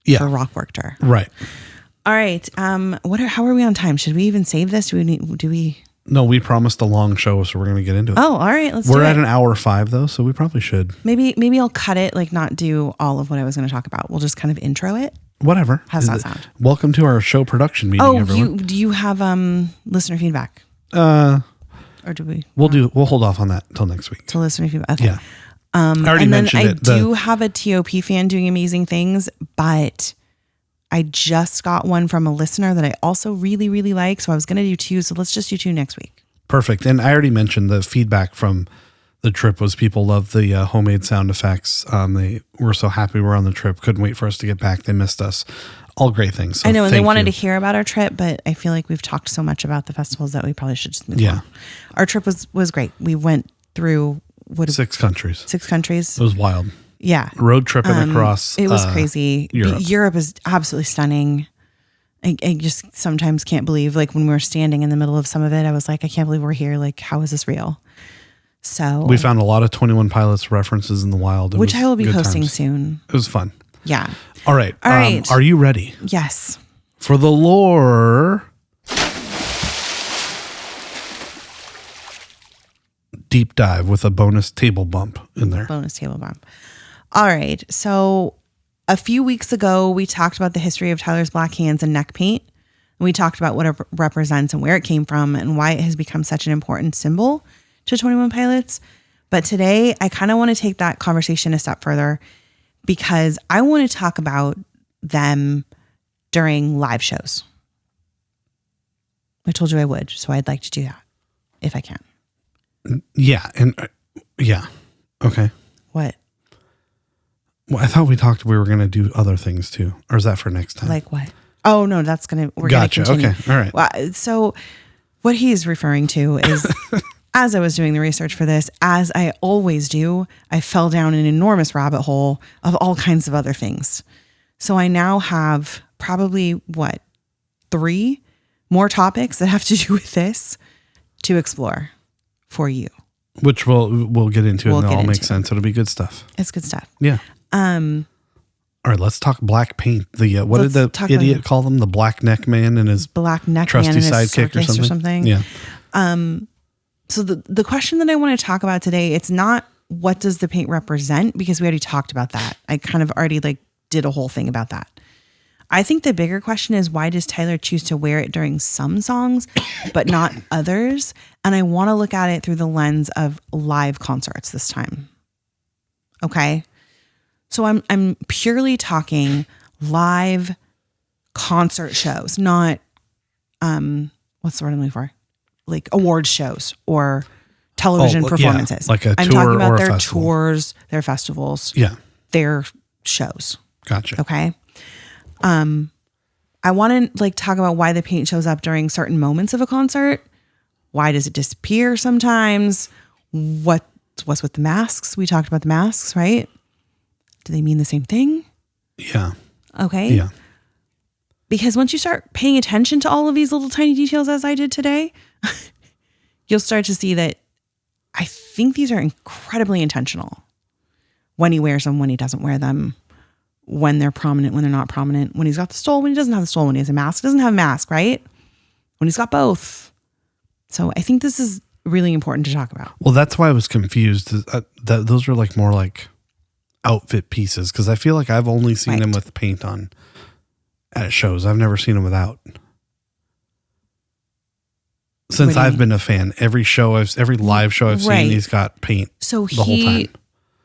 Yeah.
for Rock Werchter.
Right.
All right. How are we on time? Should we even save this? Do we?
No, we promised a long show, so we're going to get into it.
Oh, all right. Let's
We're
do
at
it.
an hour 5 though, so we probably should.
Maybe I'll cut it, like not do all of what I was going to talk about. We'll just kind of intro it.
Whatever.
How's that sound?
Welcome to our show production meeting, everyone.
Do you have listener feedback? Or do we?
We'll hold off on that till next week.
To listener feedback. Okay.
Yeah. I already
and then
mentioned
I
it.
do have a TOP fan doing amazing things, but I just got one from a listener that I also really, really like. So I was going to do 2. So let's just do 2 next week.
Perfect. And I already mentioned the feedback from the trip was people loved the homemade sound effects. They were so happy we're on the trip. Couldn't wait for us to get back. They missed us. All great things. So
I know, and they wanted
you.
to hear about our trip, but I feel like we've talked so much about the festivals that we probably should just move on. Our trip was great. We went through
6 countries.
6 countries.
It was wild.
Yeah.
Road tripping across.
It was crazy.
Europe.
Europe is absolutely stunning. I just sometimes can't believe, like when we were standing in the middle of some of it, I was like, I can't believe we're here. Like, how is this real? So
we found a lot of 21 Pilots references in the wild.
Which I will be posting soon.
It was fun.
Yeah.
All right.
All right.
Are you ready?
Yes.
For the lore. Deep dive with a bonus table bump in there.
Bonus table bump. All right. So a few weeks ago, we talked about the history of Tyler's black hands and neck paint. We talked about what it represents and where it came from and why it has become such an important symbol to 21 Pilots. But today, I kind of want to take that conversation a step further because I want to talk about them during live shows. I told you I would, so I'd like to do that if I can.
Yeah. And yeah. Okay.
What?
Well, I thought we were going to do other things too. Or is that for next time?
Like what? Oh, no, we're
gotcha.
going to continue.
Okay. All right.
Well, so what he's referring to is, as I was doing the research for this, as I always do, I fell down an enormous rabbit hole of all kinds of other things. So I now have probably 3 more topics that have to do with this to explore for you.
Which we'll get into and it all makes
into.
sense. It'll be good stuff.
It's good stuff.
Yeah. All right, let's talk black paint. What did the idiot call them? The black neck man and his
black neck
trusty
man and his
sidekick or something? Yeah.
So the question that I want to talk about today, it's not what does the paint represent, because we already talked about that. I kind of already did a whole thing about that. I think the bigger question is, why does Tyler choose to wear it during some songs, but not others? And I want to look at it through the lens of live concerts this time. Okay. So I'm purely talking live concert shows, not, what's the word I'm looking for? Like award shows or television performances.
Yeah, like a
I'm
tour
talking about
or a
their
festival.
tours, their festivals,
Yeah.
their shows.
Gotcha.
Okay. I want to talk about why the paint shows up during certain moments of a concert. Why does it disappear sometimes? What's with the masks? We talked about the masks, right? Do they mean the same thing?
Yeah.
Okay.
Yeah.
Because once you start paying attention to all of these little tiny details as I did today, you'll start to see that I think these are incredibly intentional. When he wears them, when he doesn't wear them, when they're prominent, when they're not prominent, when he's got the stole, when he doesn't have the stole, when he has a mask, doesn't have a mask, right? When he's got both. So I think this is really important to talk about.
Well, that's why I was confused. Those are more like outfit pieces, because I feel like I've only seen him with paint on at shows. I've never seen him without. Since I've been a fan, every live show I've seen, he's got paint the whole time.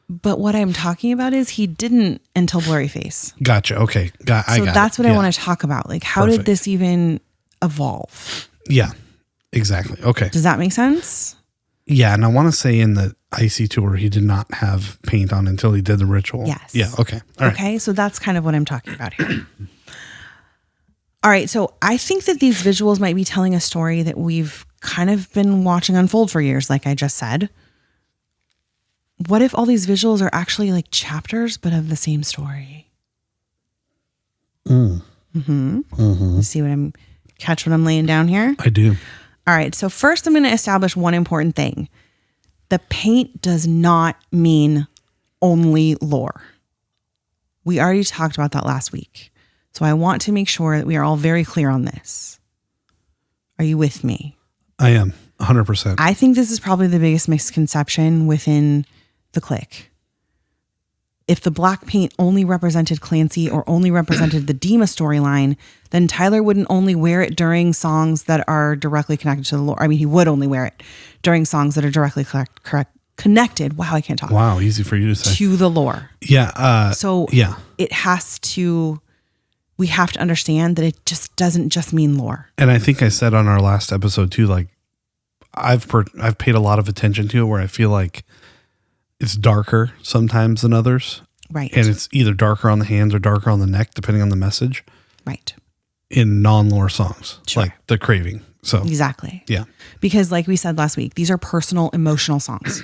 But what I'm talking about is he didn't until Blurry Face.
Gotcha. Okay.
That's what I want to talk about. How did this even evolve?
Yeah, exactly. Okay.
Does that make sense?
Yeah. And I want to say in the Icy tour, he did not have paint on until he did the ritual.
Yes.
Yeah. Okay. All right.
Okay. So that's kind of what I'm talking about here. All right. So I think that these visuals might be telling a story that we've kind of been watching unfold for years, like I just said. What if all these visuals are actually chapters, but of the same story? Catch what I'm laying down here?
I do.
All right. So first I'm going to establish one important thing. The paint does not mean only lore. We already talked about that last week. So I want to make sure that we are all very clear on this. Are you with me?
I am 100%.
I think this is probably the biggest misconception within the clique. If the black paint only represented Clancy or only represented the Dima storyline, then Tyler wouldn't only wear it during songs that are directly connected to the lore. I mean, he would only wear it during songs that are directly connected. Wow, I can't talk.
Wow, easy for you to say.
To the lore.
Yeah.
So
yeah,
it has to, we have to understand that it just doesn't just mean lore.
and I think I said on our last episode too, like I've paid a lot of attention to it where I feel like it's darker sometimes than others.
Right.
And it's either darker on the hands or darker on the neck, depending on the message.
Right.
In non-lore songs,
Sure.
like The Craving. So
Exactly.
yeah.
Because like we said last week, these are personal, emotional songs.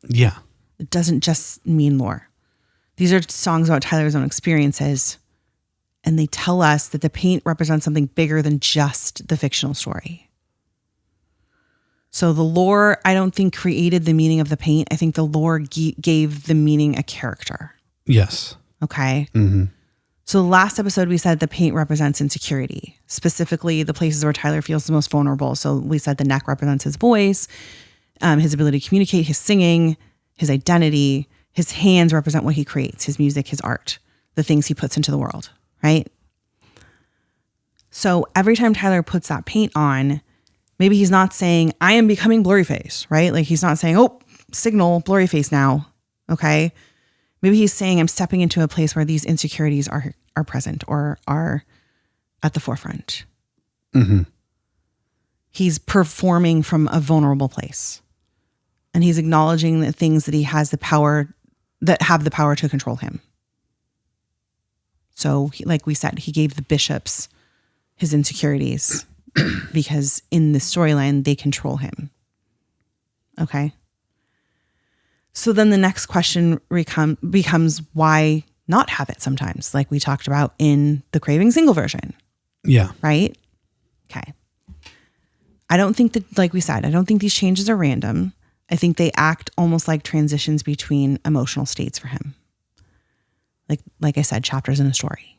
Yeah.
It doesn't just mean lore. These are songs about Tyler's own experiences. And they tell us that the paint represents something bigger than just the fictional story. So the lore, I don't think created the meaning of the paint. I think the lore gave the meaning a character.
Yes.
Okay.
Mm-hmm.
So the last episode, we said the paint represents insecurity, specifically the places where Tyler feels the most vulnerable. So we said the neck represents his voice, his ability to communicate, his singing, his identity. His hands represent what he creates, his music, his art, the things he puts into the world, right? So every time Tyler puts that paint on, maybe he's not saying, I am becoming blurry face, right? Like he's not saying, oh, signal blurry face now. Okay. Maybe he's saying, I'm stepping into a place where these insecurities are present or are at the forefront.
Mm-hmm.
He's performing from a vulnerable place. And he's acknowledging the things that he has the power, that have the power to control him. So like we said, he gave the bishops his insecurities because in the storyline, they control him. Okay. So then the next question becomes why not have it sometimes, like we talked about in the Craving single version.
Yeah.
Right? Okay. I don't think that, like we said, I don't think these changes are random. I think they act almost like transitions between emotional states for him. Like I said, chapters in a story.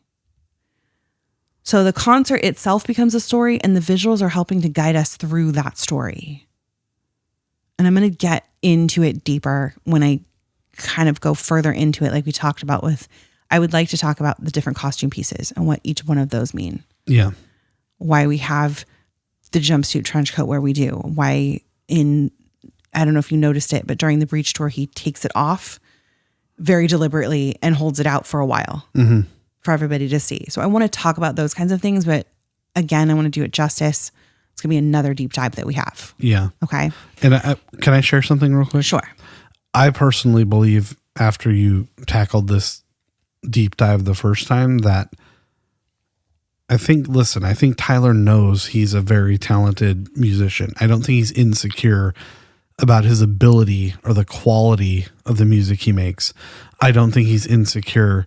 So the concert itself becomes a story and the visuals are helping to guide us through that story. And I'm going to get into it deeper when I kind of go further into it. Like we talked about I would like to talk about the different costume pieces and what each one of those mean.
Yeah.
Why we have the jumpsuit trench coat where we do. Why I don't know if you noticed it, but during the Breach tour, he takes it off very deliberately and holds it out for a while for everybody to see. So I want to talk about those kinds of things, but again, I want to do it justice. It's going to be another deep dive that we have.
Yeah.
Okay.
And can I share something real quick?
Sure.
I personally believe after you tackled this deep dive the first time that I think Tyler knows he's a very talented musician. I don't think he's insecure about his ability or the quality of the music he makes. I don't think he's insecure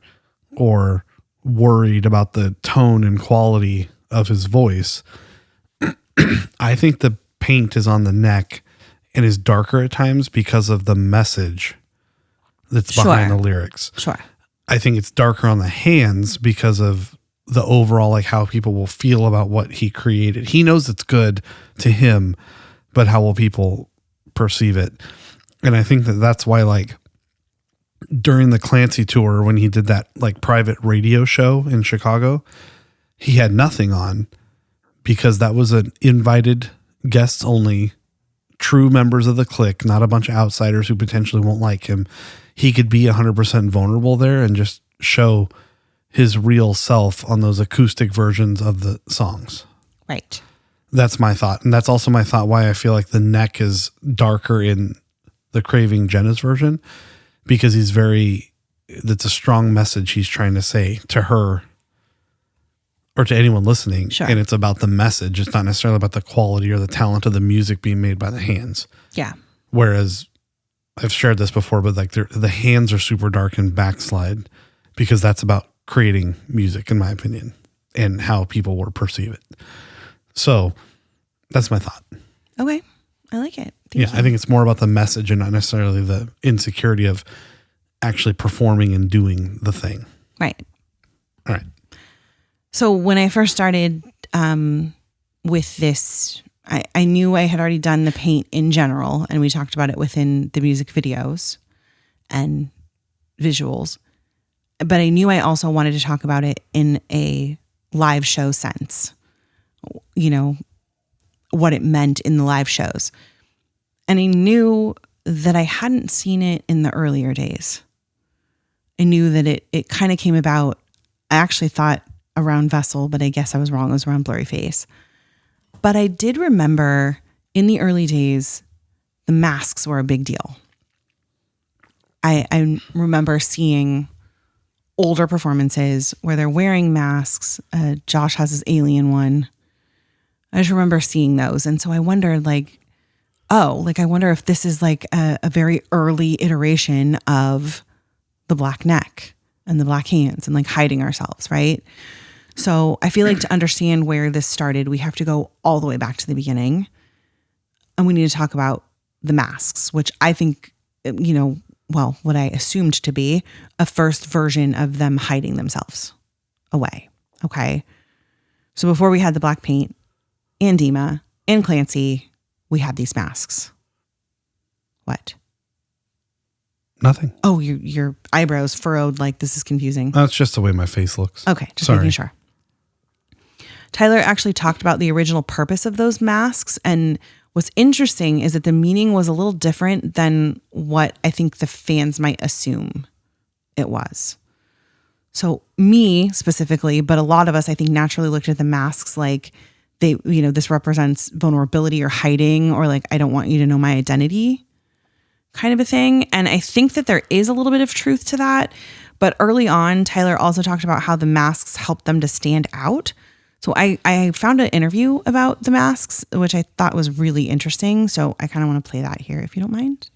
or worried about the tone and quality of his voice. I think the paint is on the neck and is darker at times because of the message that's behind the lyrics.
Sure.
I think it's darker on the hands because of the overall, like how people will feel about what he created. He knows it's good to him, but how will people perceive it? And I think that's why, like, during the Clancy tour, when he did that like private radio show in Chicago, he had nothing on because that was an invited guests only, true members of the clique, not a bunch of outsiders who potentially won't like him. He could be 100% vulnerable there and just show his real self on those acoustic versions of the songs.
Right.
That's my thought. And that's also my thought why I feel like the neck is darker in the Craving Jenna's version, because that's a strong message he's trying to say to her or to anyone listening.
Sure.
And it's about the message. It's not necessarily about the quality or the talent of the music being made by the hands.
Yeah.
Whereas I've shared this before, but like the hands are super dark and backslide because that's about creating music, in my opinion, and how people will perceive it. So that's my thought.
Okay. I like it.
Thank you. I think it's more about the message and not necessarily the insecurity of actually performing and doing the thing.
Right.
All right.
So when I first started with this, I knew I had already done the paint in general, and we talked about it within the music videos and visuals. But I knew I also wanted to talk about it in a live show sense, you know, what it meant in the live shows. And I knew that I hadn't seen it in the earlier days. I knew that it kind of came about, I actually thought around Vessel, but I guess I was wrong. It was around Blurry Face. But I did remember in the early days, the masks were a big deal. I remember seeing older performances where they're wearing masks. Josh has his alien one. I just remember seeing those. And so I wondered I wonder if this is like a very early iteration of the black neck and the black hands and like hiding ourselves, right? So I feel like to understand where this started, we have to go all the way back to the beginning. And we need to talk about the masks, which I think, what I assumed to be a first version of them hiding themselves away. Okay. So before we had the black paint and Dima and Clancy, we had these masks. What?
Nothing.
Oh, your eyebrows furrowed like this is confusing.
That's just the way my face looks.
Okay, just
Sorry.
making sure. Tyler actually talked about the original purpose of those masks, and what's interesting is that the meaning was a little different than what I think the fans might assume it was. So me specifically, but a lot of us, I think, naturally looked at the masks like this represents vulnerability or hiding, or like, I don't want you to know my identity kind of a thing. And I think that there is a little bit of truth to that. But early on, Tyler also talked about how the masks helped them to stand out. So I found an interview about the masks, which I thought was really interesting. So I kind of want to play that here, if you don't mind.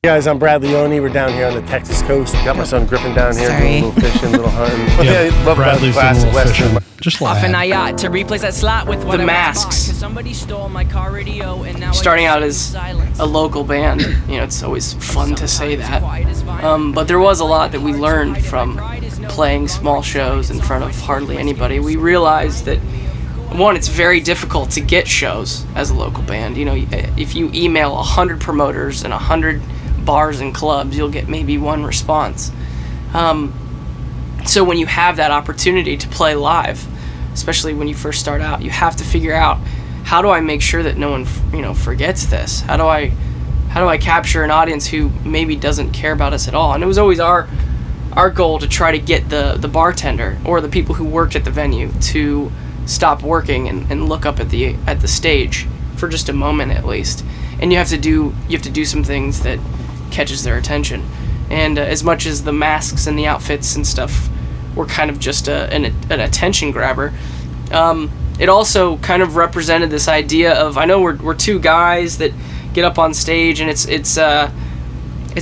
Guys, I'm Brad Leone. We're down here on the Texas coast. Got my son Griffin down here doing a little fishing, a little hunting.
Yeah,
love
Bradley's doing a
classic
little
Western.
fishing. Just
Off in a
laugh.
yacht to replace that slot with the masks.
Somebody stole my car radio and now
Starting out as a local band, it's always fun to say that. But there was a lot that we learned from playing small shows in front of hardly anybody. We realized that, one, it's very difficult to get shows as a local band. If you email 100 promoters and 100 bars and clubs, you'll get maybe one response. So when you have that opportunity to play live, especially when you first start out, you have to figure out, how do I make sure that no one forgets this? How do I capture an audience who maybe doesn't care about us at all? And it was always our goal to try to get the bartender or the people who worked at the venue to stop working and look up at the stage for just a moment at least. And you have to do some things that catches their attention. And as much as the masks and the outfits and stuff were kind of just an attention grabber, it also kind of represented this idea of, I know we're two guys that get up on stage, and it's a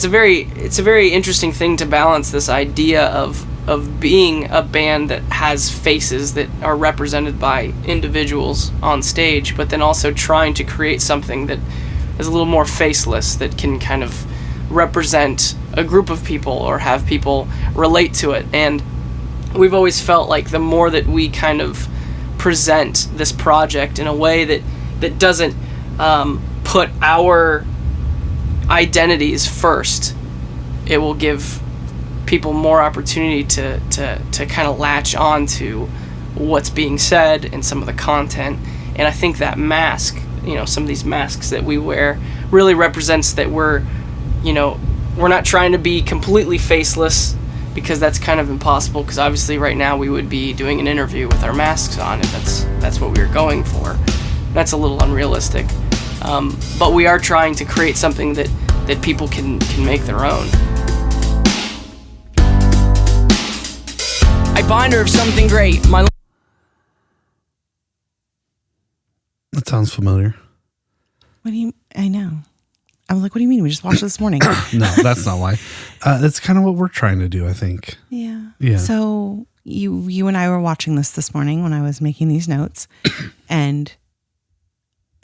very interesting thing to balance this idea of being a band that has faces that are represented by individuals on stage, but then also trying to create something that is a little more faceless, that can kind of represent a group of people or have people relate to it. And we've always felt like the more that we kind of present this project in a way that doesn't put our identities first, it will give people more opportunity to kind of latch on to what's being said and some of the content. And I think that mask, some of these masks that we wear, really represents that we're not trying to be completely faceless, because that's kind of impossible, because obviously right now we would be doing an interview with our masks on if that's what we were going for. That's a little unrealistic. But we are trying to create something that people can make their own. I binder of something great.
That sounds familiar.
I know. I was like, what do you mean? We just watched it this morning.
No, that's not why. That's kind of what we're trying to do, I think.
Yeah.
Yeah.
So you and I were watching this morning when I was making these notes, and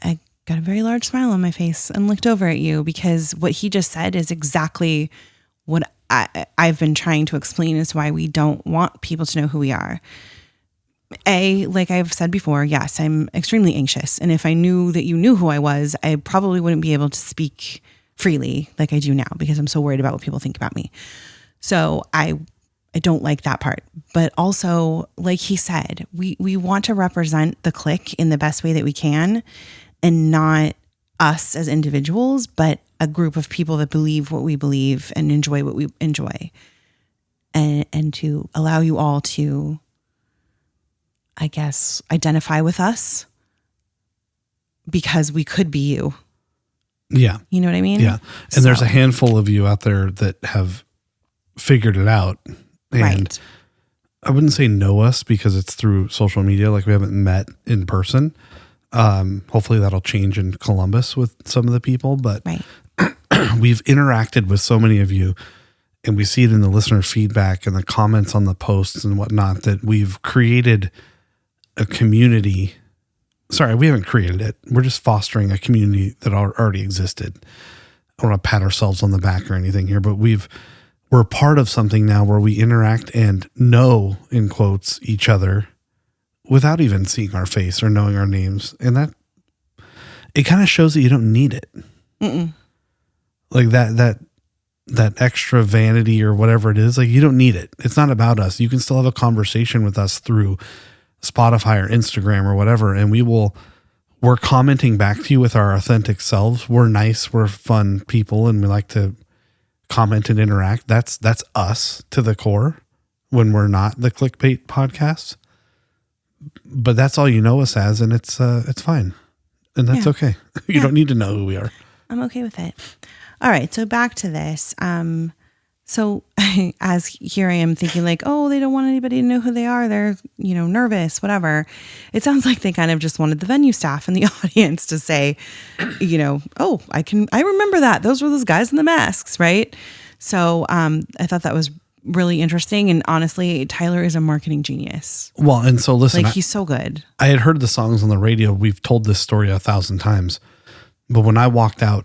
I got a very large smile on my face and looked over at you, because what he just said is exactly what I've been trying to explain is why we don't want people to know who we are. Like I've said before, yes, I'm extremely anxious. And if I knew that you knew who I was, I probably wouldn't be able to speak freely like I do now, because I'm so worried about what people think about me. So I don't like that part. But also, like he said, we want to represent the clique in the best way that we can, and not us as individuals, but a group of people that believe what we believe and enjoy what we enjoy. And to allow you all to, I guess, identify with us, because we could be you.
Yeah.
You know what I mean?
Yeah. And there's a handful of you out there that have figured it out. And
right.
I wouldn't say know us, because it's through social media. Like, we haven't met in person. Hopefully that'll change in Columbus with some of the people, but
right.
We've interacted with so many of you, and we see it in the listener feedback and the comments on the posts and whatnot, that we've created a community. Sorry, we haven't created it. We're just fostering a community that already existed. I don't want to pat ourselves on the back or anything here, but we're part of something now where we interact and know, in quotes, each other without even seeing our face or knowing our names. And that, it kind of shows that you don't need it.
Mm-mm.
Like that extra vanity or whatever it is, like, you don't need it. It's not about us. You can still have a conversation with us through Spotify or Instagram or whatever. And we're commenting back to you with our authentic selves. We're nice. We're fun people. And we like to comment and interact. That's us to the core when we're not the Cliquebait podcast. But that's all you know us as, and it's fine. And that's okay. You don't need to know who we are.
I'm okay with it. All right. So back to this. So as here I am thinking like, oh, they don't want anybody to know who they are. They're, nervous, whatever. It sounds like they kind of just wanted the venue staff and the audience to say, oh, I remember that. Those were those guys in the masks. Right. So I thought that was really interesting. And honestly, Tyler is a marketing genius.
Well, and so listen,
like, he's so good.
I had heard the songs on the radio. We've told this story 1,000 times, but when I walked out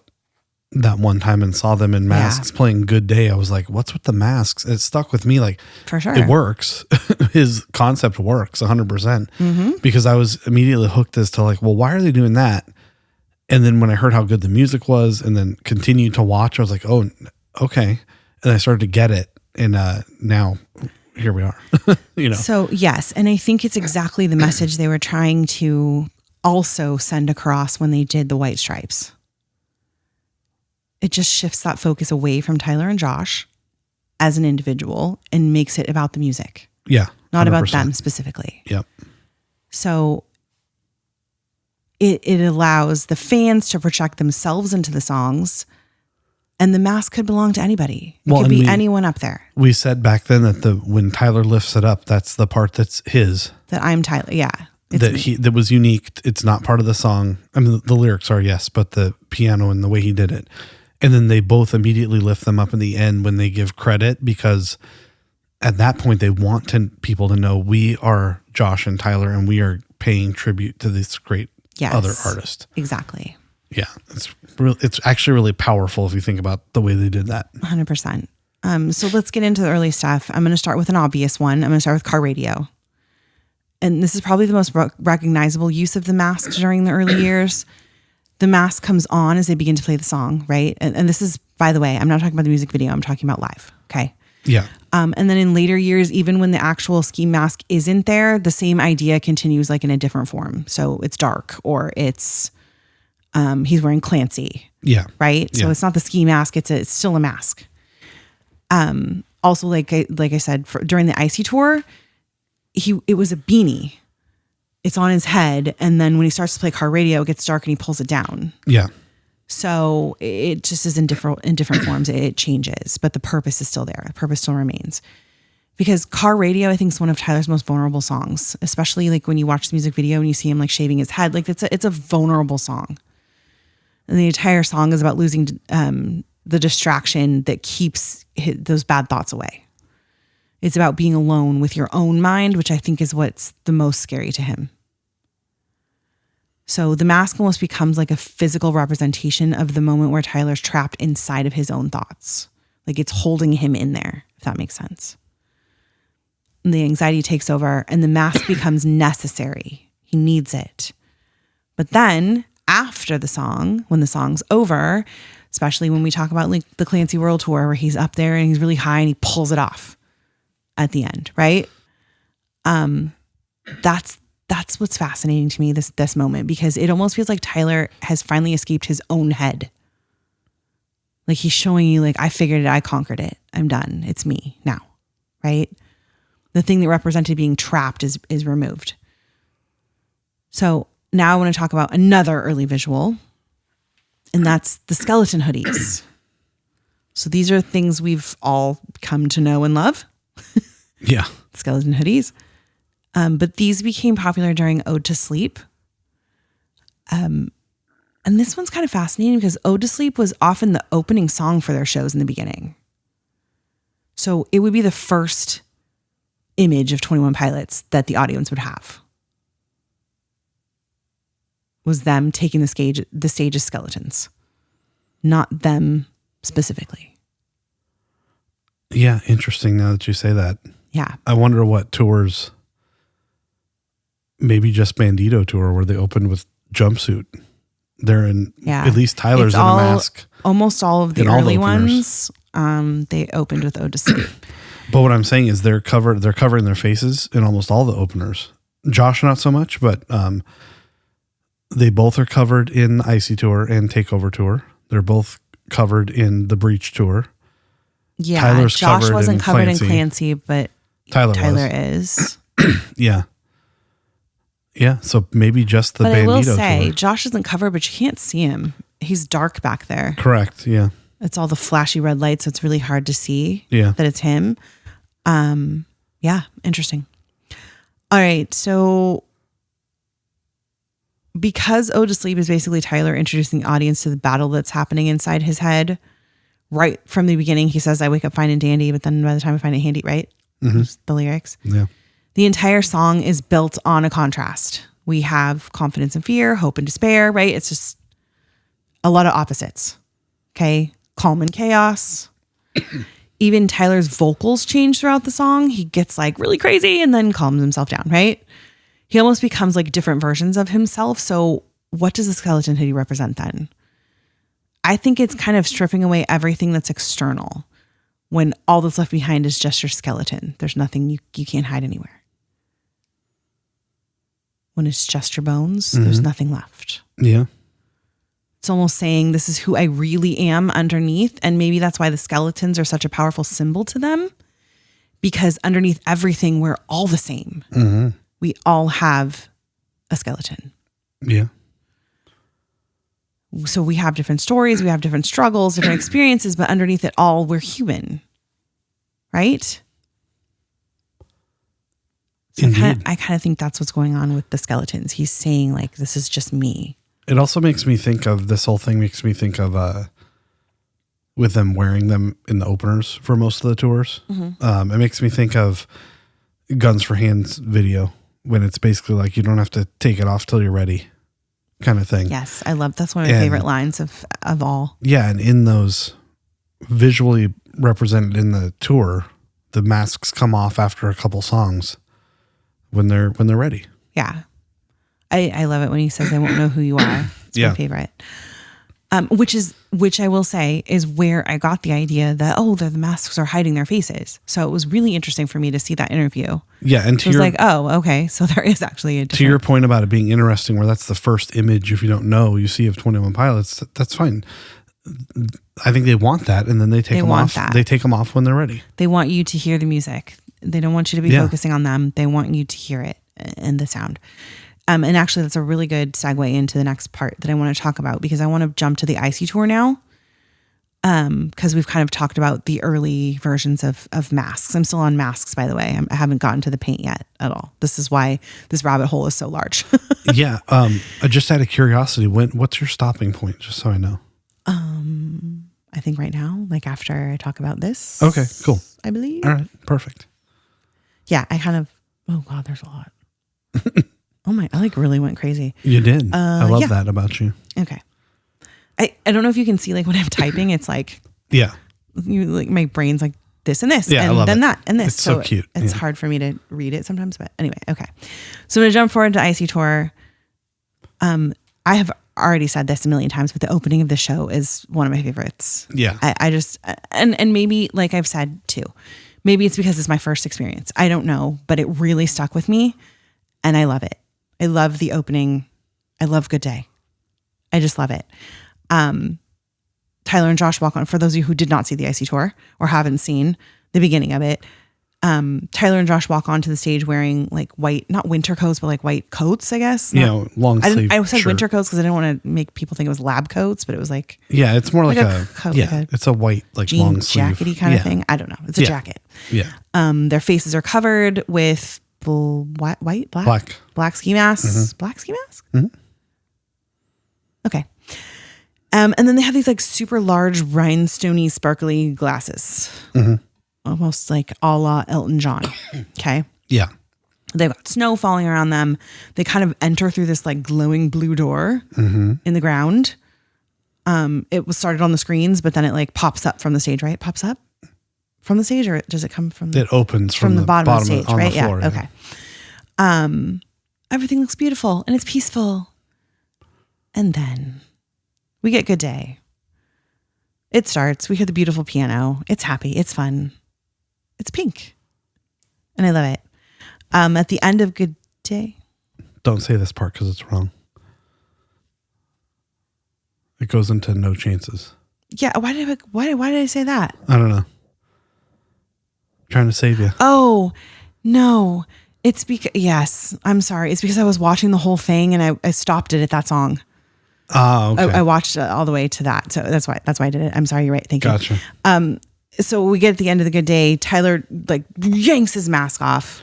that one time and saw them in masks playing Good Day, I was like, what's with the masks? It stuck with me. Like,
for sure,
it works. His concept works 100% because I was immediately hooked as to like, well, why are they doing that? And then when I heard how good the music was and then continued to watch, I was like, oh, okay. And I started to get it. And now here we are, So
yes. And I think it's exactly the message they were trying to also send across when they did the White Stripes. It just shifts that focus away from Tyler and Josh as an individual and makes it about the music.
Yeah. 100%.
Not about them specifically.
Yep.
So it allows the fans to project themselves into the songs, and the mask could belong to anybody. It could be anyone up there.
We said back then that when Tyler lifts it up, that's the part that's his.
That I'm Tyler. Yeah.
That was unique. It's not part of the song. I mean, the lyrics are, yes, but the piano and the way he did it. And then they both immediately lift them up in the end when they give credit, because at that point they want people to know we are Josh and Tyler and we are paying tribute to this great other artist.
Exactly.
Yeah. It's actually really powerful if you think about the way they did that.
100%. So let's get into the early stuff. I'm going to start with an obvious one. I'm going to start with car radio. And this is probably the most recognizable use of the mask during the early years. The mask comes on as they begin to play the song, right? And this is, by the way, I'm not talking about the music video. I'm talking about live. Okay.
Yeah.
And then in later years, even when the actual ski mask isn't there, the same idea continues like in a different form. So it's dark, or it's he's wearing Clancy.
Yeah.
Right. So it's not the ski mask. It's still a mask. Also, like I said, during the Icy tour, it was a beanie. It's on his head, and then when he starts to play car radio, it gets dark and he pulls it down.
Yeah.
So it just is in different forms. It changes, but the purpose is still there. The purpose still remains. Because car radio, I think, is one of Tyler's most vulnerable songs, especially like when you watch the music video and you see him like shaving his head. Like it's a vulnerable song. And the entire song is about losing the distraction that keeps those bad thoughts away. It's about being alone with your own mind, which I think is what's the most scary to him. So the mask almost becomes like a physical representation of the moment where Tyler's trapped inside of his own thoughts. Like it's holding him in there, if that makes sense. And the anxiety takes over and the mask becomes necessary. He needs it. But then after the song, when the song's over, especially when we talk about like the Clancy World Tour where he's up there and he's really high and he pulls it off at the end, right? That's what's fascinating to me, this moment, because it almost feels like Tyler has finally escaped his own head. Like he's showing you like, I figured it, I conquered it. I'm done. It's me now, right? The thing that represented being trapped is removed. So now I want to talk about another early visual, and that's the skeleton hoodies. So these are things we've all come to know and love.
Yeah.
Skeleton hoodies. But these became popular during Ode to Sleep. And this one's kind of fascinating because Ode to Sleep was often the opening song for their shows in the beginning. So it would be the first image of 21 Pilots that the audience would have. Was them taking the stage as skeletons, not them specifically.
Yeah, interesting now that you say that.
Yeah.
I wonder what tours, maybe just Bandito tour where they opened with jumpsuit. They're in, at least Tyler's in a mask.
Almost all of the early ones, they opened with Ode to Sleep.
But what I'm saying is they're covering their faces in almost all the openers. Josh, not so much, but they both are covered in Icy Tour and Takeover Tour. They're both covered in the Breach Tour.
Yeah,
Tyler's
Josh wasn't covered
Clancy.
in Clancy, but Tyler is.
Yeah. Yeah, so maybe just the
but
Bandito
I will say,
tour.
Josh isn't covered, but you can't see him. He's dark back there.
Correct, yeah.
It's all the flashy red lights, so it's really hard to see that it's him. Yeah, interesting. All right, so because Ode to Sleep is basically Tyler introducing the audience to the battle that's happening inside his head, right from the beginning, he says, I wake up fine and dandy, but then by the time I find it handy, right?
Mm-hmm.
The lyrics.
Yeah.
The entire song is built on a contrast. We have confidence and fear, hope and despair, right? It's just a lot of opposites. Okay. Calm and chaos. Even Tyler's vocals change throughout the song. He gets like really crazy and then calms himself down, right? He almost becomes like different versions of himself. So what does the skeleton hoodie represent then? I think it's kind of stripping away everything that's external when all that's left behind is just your skeleton. There's nothing you can't hide anywhere. When it's just your bones, there's nothing left.
Yeah.
It's almost saying this is who I really am underneath. And maybe that's why the skeletons are such a powerful symbol to them, because underneath everything, we're all the same.
Mm-hmm.
We all have a skeleton.
Yeah.
So we have different stories, we have different struggles, different experiences, but underneath it all, we're human. Right? So I kind of think that's what's going on with the skeletons. He's saying like, this is just me.
It also makes me think of, this whole thing makes me think of, with them wearing them in the openers for most of the tours. Mm-hmm. It makes me think of Guns for Hands video when it's basically like, you don't have to take it off till you're ready kind of thing.
Yes. I love, that's one of my favorite lines of all.
Yeah. And in those visually represented in the tour, the masks come off after a couple songs when they're ready.
Yeah. I love it when he says, I won't know who you are. It's my favorite. Which I will say is where I got the idea that, the masks are hiding their faces. So it was really interesting for me to see that interview.
Yeah. And
it was like, okay. So there is actually a different...
To your point about it being interesting, where that's the first image, if you don't know, you see of 21 Pilots, that's fine. I think they want that. And then they take them off. They take them off when they're ready.
They want you to hear the music. They don't want you to be focusing on them. They want you to hear it and the sound. And actually, that's a really good segue into the next part that I want to talk about, because I want to jump to the Icy Tour now, because we've kind of talked about the early versions of masks. I'm still on masks, by the way. I haven't gotten to the paint yet at all. This is why this rabbit hole is so large.
Yeah. Just out of curiosity, what's your stopping point, just so I know?
I think right now, like after I talk about this.
Okay, cool.
I believe.
All right, perfect.
Yeah, I kind of, oh God, there's a lot. Oh my, I like really went crazy.
You did. I love
yeah.
that about you.
Okay. I don't know if you can see like when I'm typing, it's like,
Yeah.
you like my brain's like this and this,
Yeah, I
and
love
then
it.
that and this.
It's so cute.
It's
Yeah.
hard for me to read it sometimes, but anyway, okay. So I'm gonna jump forward to Icy Tour. I have already said this a million times, but the opening of the show is one of my favorites.
Yeah.
I just and maybe like I've said too, maybe it's because it's my first experience. I don't know, but it really stuck with me, and I love it. I love the opening. I love Good Day. I just love it. Tyler and Josh walk on. For those of you who did not see the Icy Tour or haven't seen the beginning of it, Tyler and Josh walk onto the stage wearing like white, not winter coats, but like white coats, I guess.
Long sleeve.
I said
shirt.
winter coats because I didn't want to make people think it was lab coats, but it was like
Yeah, it's more like, a
coat,
yeah.
like a
It's a white like
jean
long sleeve
jackety kind of
Yeah.
thing. I don't know. It's a
Yeah.
jacket.
Yeah.
Their faces are covered with black ski masks. Black ski mask. Okay. And then they have these like super large rhinestoney sparkly glasses, almost like a la Elton John. Okay.
Yeah.
They've got snow falling around them. They kind of enter through this like glowing blue door in the ground. It was started on the screens, but then it like pops up from the stage, right? It pops up from the stage, or does it come from
It opens
from the bottom of the stage,
on
right?
the floor,
yeah. Okay. Everything looks beautiful and it's peaceful. And then we get Good Day. It starts. We hear the beautiful piano. It's happy. It's fun. It's pink. And I love it. At the end of Good Day.
Don't say this part because it's wrong. It goes into No Chances.
Yeah. Why did I say that?
I don't know. Trying to save you.
Oh, no. It's because, yes, I'm sorry. It's because I was watching the whole thing and I stopped it at that song.
Oh, okay.
I watched all the way to that. So that's why I did it. I'm sorry. You're right. Thank you.
Gotcha.
So we get at the end of the Good Day, Tyler like yanks his mask off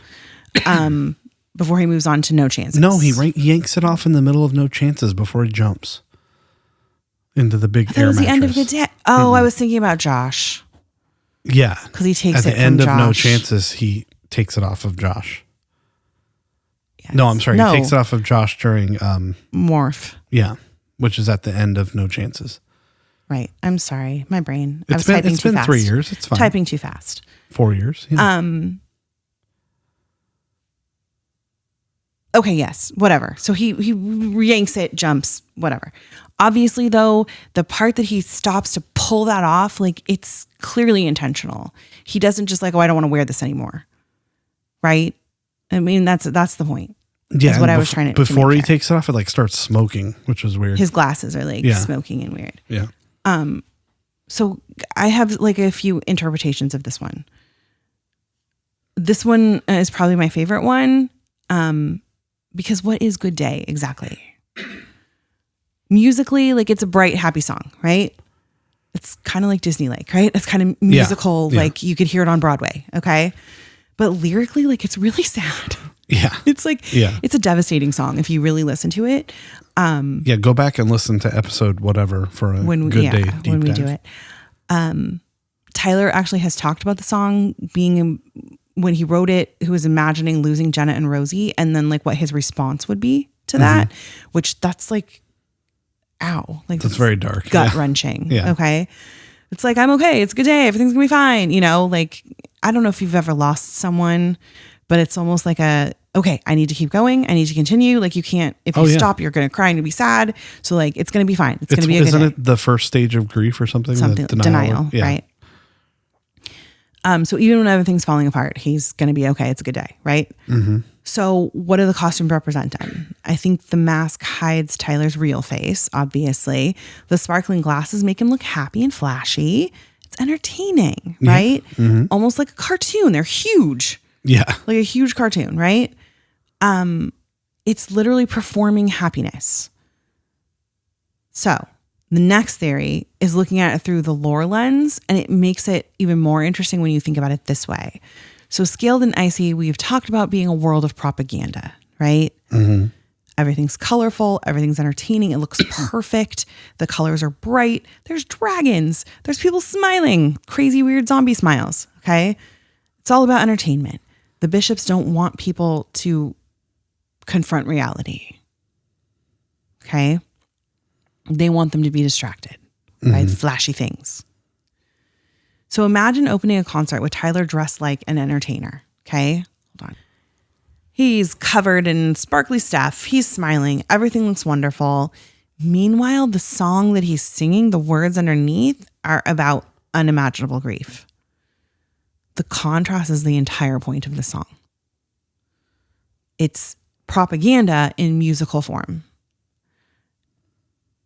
before he moves on to No Chances.
No, he yanks it off in the middle of No Chances before he jumps into the big
That
air
was the end of
mattress.
Good Day. Oh, I was thinking about Josh.
Yeah.
Because he takes
At
it
the
from
end of
Josh.
No Chances, he takes it off of Josh.
Yes.
No, I'm sorry.
No.
He takes it off of Josh during,
Morph.
yeah, which is at the end of No Chances.
Right. I'm sorry. My brain. I was
It's been,
typing
it's
too
been
fast.
3 years. It's fine.
Typing too fast.
4 years. Yeah.
Okay, yes, whatever. So he yanks it, jumps, whatever. Obviously, though, the part that he stops to pull that off, like it's clearly intentional. He doesn't just like, oh, I don't want to wear this anymore, right? I mean, that's the point.
Yeah,
is what
and
I was trying to
before
make
he
there.
takes it off, it like starts smoking, which is weird.
His glasses are like
Yeah.
smoking and weird.
Yeah.
So I have like a few interpretations of this one. This one is probably my favorite one. Because what is Good Day exactly? Musically, like it's a bright, happy song, right? It's kind of like Disney Lake, right? It's kind of musical,
Yeah.
like you could hear it on Broadway, okay? But lyrically, like it's really sad.
Yeah.
It's like,
Yeah.
it's a devastating song if you really listen to it.
Yeah. Go back and listen to episode whatever for a Good Day deep
when we
dive.
do it. Tyler actually has talked about the song being when he wrote it, he was imagining losing Jenna and Rosie and then like what his response would be to that, which that's like, ow. Like
That's very dark.
gut
Yeah.
wrenching.
Yeah.
Okay. It's like, I'm okay. It's a good day. Everything's gonna be fine. You know, like, I don't know if you've ever lost someone, but it's almost like okay, I need to keep going. I need to continue. Like you can't, if you
Oh, yeah.
stop, you're going to cry and you'll be sad. So like, it's going to be fine. It's going to be a good
Isn't
day.
it the first stage of grief or something?
Something
The
denial,
Yeah.
right? So even when everything's falling apart, he's going to be okay. It's a good day, right? Mm-hmm. So what do the costumes represent then? I think the mask hides Tyler's real face, obviously. The sparkling glasses make him look happy and flashy. It's entertaining, right?
Mm-hmm.
Almost like a cartoon. They're huge,
Yeah.
like a huge cartoon, right? It's literally performing happiness. So the next theory is looking at it through the lore lens, and it makes it even more interesting when you think about it this way. So Scaled and Icy, we've talked about being a world of propaganda, right? Mm-hmm. Everything's colorful. Everything's entertaining. It looks perfect. The colors are bright. There's dragons. There's people smiling. Crazy, weird zombie smiles. Okay. It's all about entertainment. The bishops don't want people to confront reality. Okay? They want them to be distracted by flashy things. So imagine opening a concert with Tyler dressed like an entertainer. Okay? Hold on. He's covered in sparkly stuff. He's smiling. Everything looks wonderful. Meanwhile, the song that he's singing, the words underneath are about unimaginable grief. The contrast is the entire point of the song. It's propaganda in musical form.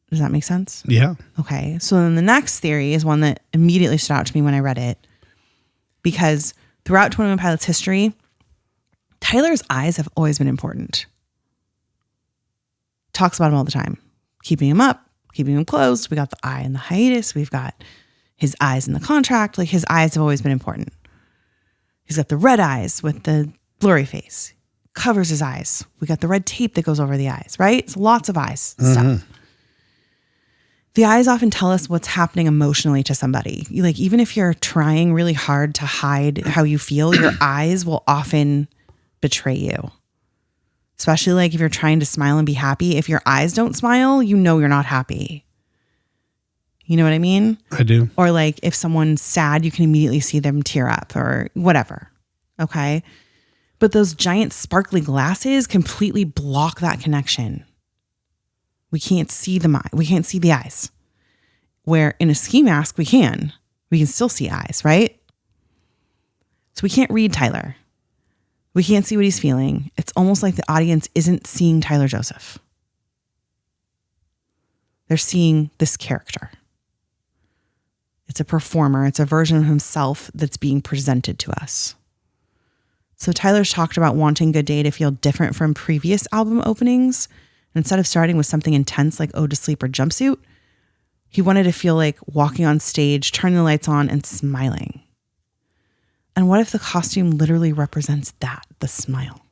Does that make sense?
Yeah.
Okay. So then the next theory is one that immediately stood out to me when I read it. Because throughout 21 Pilots history, Tyler's eyes have always been important. Talks about them all the time. Keeping him up, keeping him closed. We got the eye in the hiatus. We've got his eyes in the contract. Like his eyes have always been important. He's got the red eyes with the blurry face. Covers his eyes. We got the red tape that goes over the eyes, right? So lots of eyes stuff. The eyes often tell us what's happening emotionally to somebody. Like even if you're trying really hard to hide how you feel, your eyes will often betray you. Especially like if you're trying to smile and be happy. If your eyes don't smile, you know you're not happy. You know what I mean?
I do.
Or like if someone's sad, you can immediately see them tear up or whatever. Okay. But those giant sparkly glasses completely block that connection. We can't see the eye. We can't see the eyes. Where in a ski mask, we can. We can still see eyes, right? So we can't read Tyler. We can't see what he's feeling. It's almost like the audience isn't seeing Tyler Joseph. They're seeing this character. It's a performer. It's a version of himself that's being presented to us. So Tyler's talked about wanting Good Day to feel different from previous album openings. Instead of starting with something intense like Ode to Sleep or Jumpsuit, he wanted to feel like walking on stage, turning the lights on, and smiling. And what if the costume literally represents that, the smile?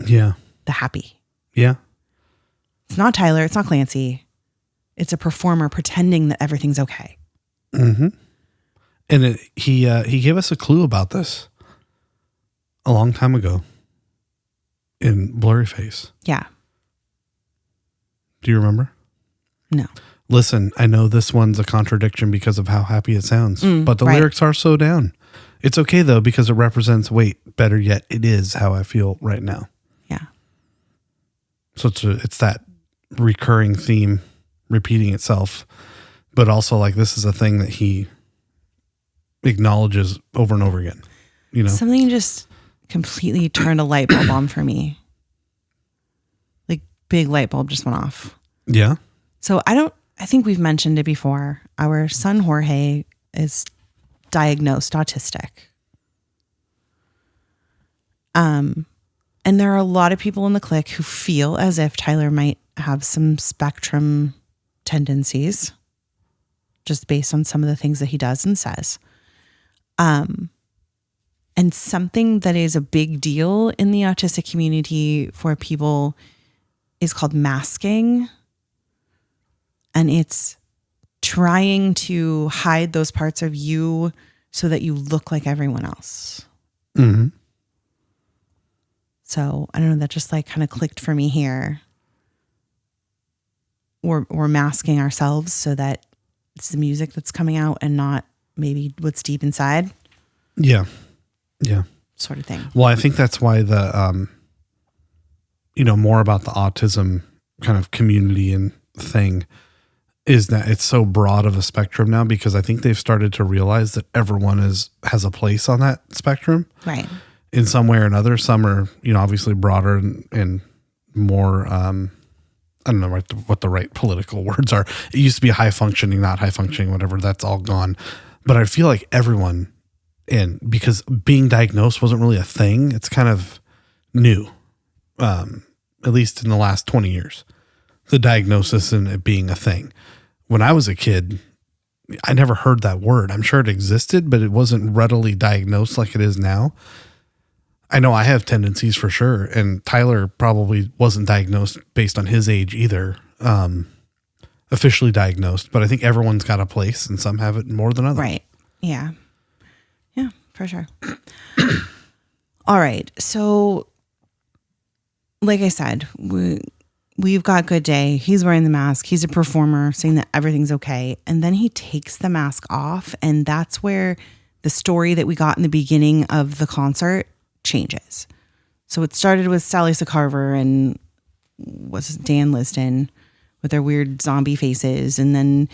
Yeah.
The happy.
Yeah.
It's not Tyler. It's not Clancy. It's a performer pretending that everything's okay.
Mm-hmm. And he gave us a clue about this a long time ago in Blurry Face.
Yeah.
Do you remember?
No.
Listen, I know this one's a contradiction because of how happy it sounds, but the lyrics are so down. It's okay though, because it represents, better yet, it is how I feel right now.
Yeah.
So it's that recurring theme repeating itself, but also like this is a thing that he acknowledges over and over again, you know?
Something just completely turned a light bulb on for me. Like big light bulb just went off.
Yeah.
So I think we've mentioned it before. Our son Jorge is diagnosed autistic. And there are a lot of people in the clique who feel as if Tyler might have some spectrum tendencies just based on some of the things that he does and says. And something that is a big deal in the autistic community for people is called masking. And it's trying to hide those parts of you so that you look like everyone else.
Mm-hmm.
So I don't know, that just like kind of clicked for me here. We're masking ourselves so that it's the music that's coming out and not maybe what's deep inside.
Yeah. Yeah.
Sort of thing.
Well, I think that's why the, more about the autism kind of community and thing is that it's so broad of a spectrum now, because I think they've started to realize that everyone has a place on that spectrum.
Right.
In some way or another. Some are, obviously broader and more, I don't know what the right political words are. It used to be high functioning, not high functioning, whatever. That's all gone. But I feel like everyone, and because being diagnosed wasn't really a thing, it's kind of new, at least in the last 20 years, the diagnosis and it being a thing. When I was a kid, I never heard that word. I'm sure it existed, but it wasn't readily diagnosed like it is now. I know I have tendencies for sure. And Tyler probably wasn't diagnosed based on his age either, officially diagnosed, but I think everyone's got a place and some have it more than others.
Right. Yeah. Yeah, for sure. All right. So like I said, we've got Good Day. He's wearing the mask. He's a performer saying that everything's okay. And then he takes the mask off. And that's where the story that we got in the beginning of the concert changes. So it started with Sally Carver and Dan Liston with their weird zombie faces. And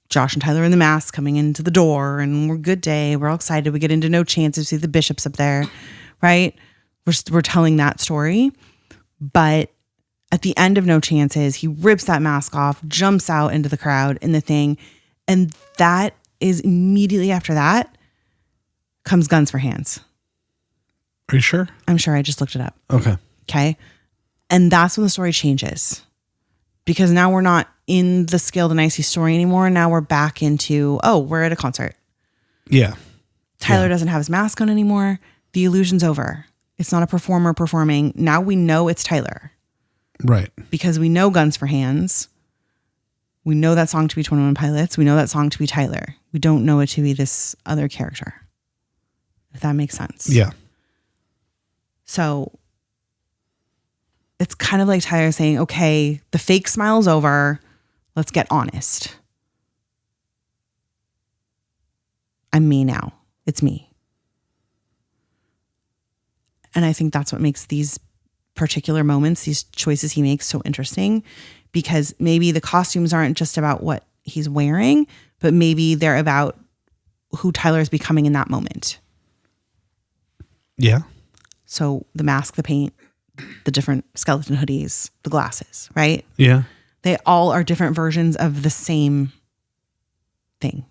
Josh and Tyler in the mask coming into the door, and we're Good Day. We're all excited. We get into No Chances. See the bishops up there, right? We're telling that story. But at the end of No Chances, he rips that mask off, jumps out into the crowd in the thing. And that is immediately after that comes Guns for Hands.
Are you sure?
I'm sure. I just looked it up.
Okay.
And that's when the story changes. Because now we're not in the Skilled and Icy story anymore. Now we're back into, we're at a concert.
Yeah.
Tyler doesn't have his mask on anymore. The illusion's over. It's not a performer performing. Now we know it's Tyler.
Right.
Because we know Guns for Hands. We know that song to be 21 Pilots. We know that song to be Tyler. We don't know it to be this other character. If that makes sense.
Yeah.
So it's kind of like Tyler saying, okay, the fake smile's over. Let's get honest. I'm me now. It's me. And I think that's what makes these particular moments, these choices he makes so interesting, because maybe the costumes aren't just about what he's wearing, but maybe they're about who Tyler is becoming in that moment.
Yeah.
So the mask, the paint, the different skeleton hoodies, the glasses, right?
Yeah.
They all are different versions of the same thing.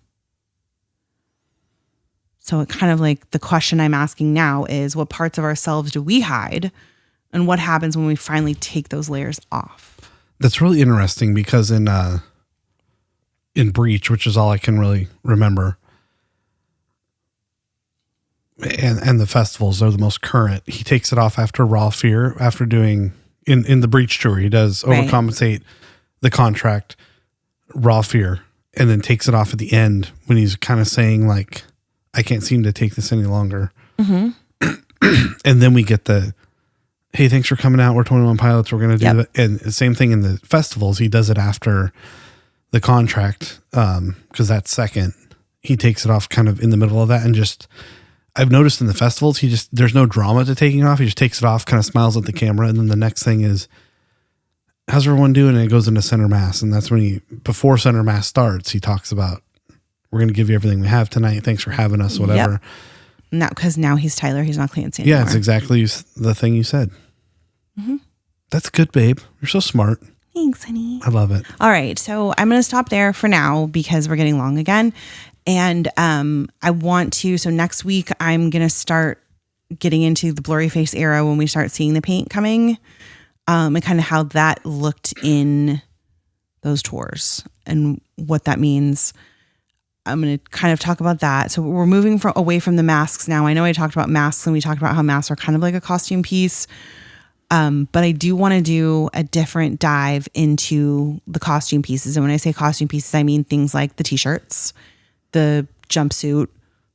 So it kind of like the question I'm asking now is, what parts of ourselves do we hide? And what happens when we finally take those layers off?
That's really interesting because in Breach, which is all I can really remember, and the festivals are the most current, he takes it off after Raw Fear, after doing in the Breach tour, he does overcompensate the contract, Raw Fear, and then takes it off at the end when he's kind of saying like, I can't seem to take this any longer. Mm-hmm. And then we get the, hey, thanks for coming out. We're 21 Pilots. We're going to do it. And the same thing in the festivals. He does it after the contract. Cause that's second, he takes it off kind of in the middle of that. And just, I've noticed in the festivals, there's no drama to taking it off. He just takes it off, kind of smiles at the camera. And then the next thing is, how's everyone doing? And it goes into center mass. And that's when before center mass starts, he talks about, we're going to give you everything we have tonight. Thanks for having us, whatever.
Yep. Now, because now he's Tyler. He's not Clancy anymore.
Yeah, it's exactly the thing you said. Mm-hmm. That's good, babe. You're so smart.
Thanks, honey.
I love it.
All right. So I'm going to stop there for now because we're getting long again. And I want to, so next week, I'm going to start getting into the blurry face era when we start seeing the paint coming, and kind of how that looked in those tours and what that means. I'm going to kind of talk about that. So we're moving away from the masks now. I know I talked about masks and we talked about how masks are kind of like a costume piece. But I do want to do a different dive into the costume pieces. And when I say costume pieces, I mean things like the t-shirts, the jumpsuit,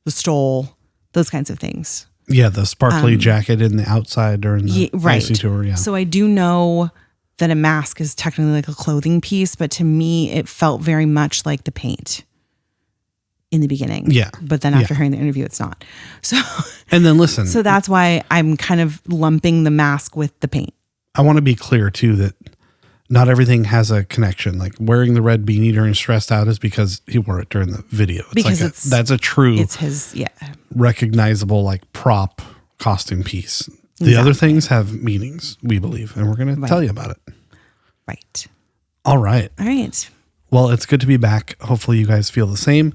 the stole, those kinds of things.
Yeah, the sparkly jacket in the outside during the icy tour. Yeah.
So I do know that a mask is technically like a clothing piece, but to me, it felt very much like the paint in the beginning.
Yeah.
But then after hearing the interview, it's not. So,
and then listen.
So that's why I'm kind of lumping the mask with the paint.
I want to be clear too that not everything has a connection. Like wearing the red beanie during Stressed Out is because he wore it during the video. It's
because
like that's a true,
it's his,
recognizable like prop costume piece. The other things have meanings, we believe, and we're going to tell you about it.
Right.
All right. Well, it's good to be back. Hopefully you guys feel the same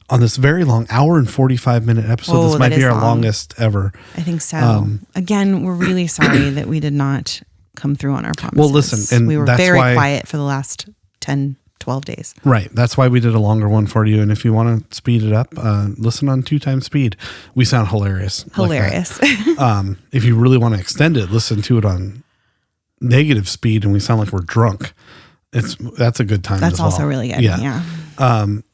on this very long hour and 45-minute episode. This might be our longest ever.
I think so. Again, we're really sorry that we did not come through on our promises.
Well, listen, and
we were
that's
very
why,
quiet for the last 10, 12 days.
Right. That's why we did a longer one for you. And if you want to speed it up, listen on 2x speed. We sound hilarious.
Hilarious.
Like if you really want to extend it, listen to it on negative speed and we sound like we're drunk. That's a good time.
That's also really good. Yeah.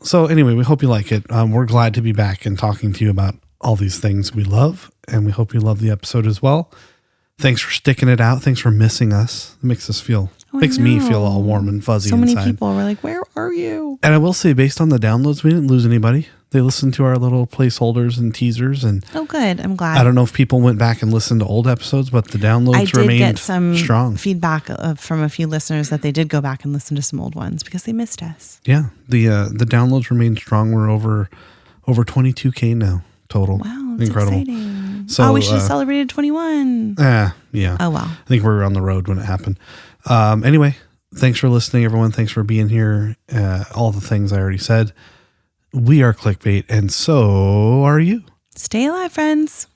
So anyway, we hope you like it. We're glad to be back and talking to you about all these things we love, and we hope you love the episode as well. Thanks for sticking it out. Thanks for missing us. It makes me feel all warm and fuzzy
so many
inside.
people were like, where are you?
And I will say, based on the downloads, we didn't lose anybody. They listened to our little placeholders and teasers. And
oh, good. I'm glad.
I don't know if people went back and listened to old episodes, but the downloads remained
get some
strong.
Feedback from a few listeners that they did go back and listen to some old ones because they missed us.
Yeah. The downloads remain strong. We're over 22K now total.
Wow. That's
incredible.
Exciting.
So,
we should have celebrated 21.
Yeah.
Oh, wow.
I think we were on the road when it happened. Anyway, thanks for listening, everyone. Thanks for being here. All the things I already said. We are Cliquebait, and so are you.
Stay alive, friends.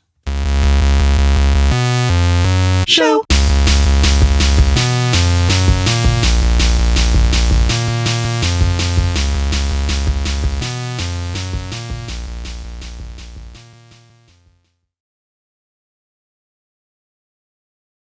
Show.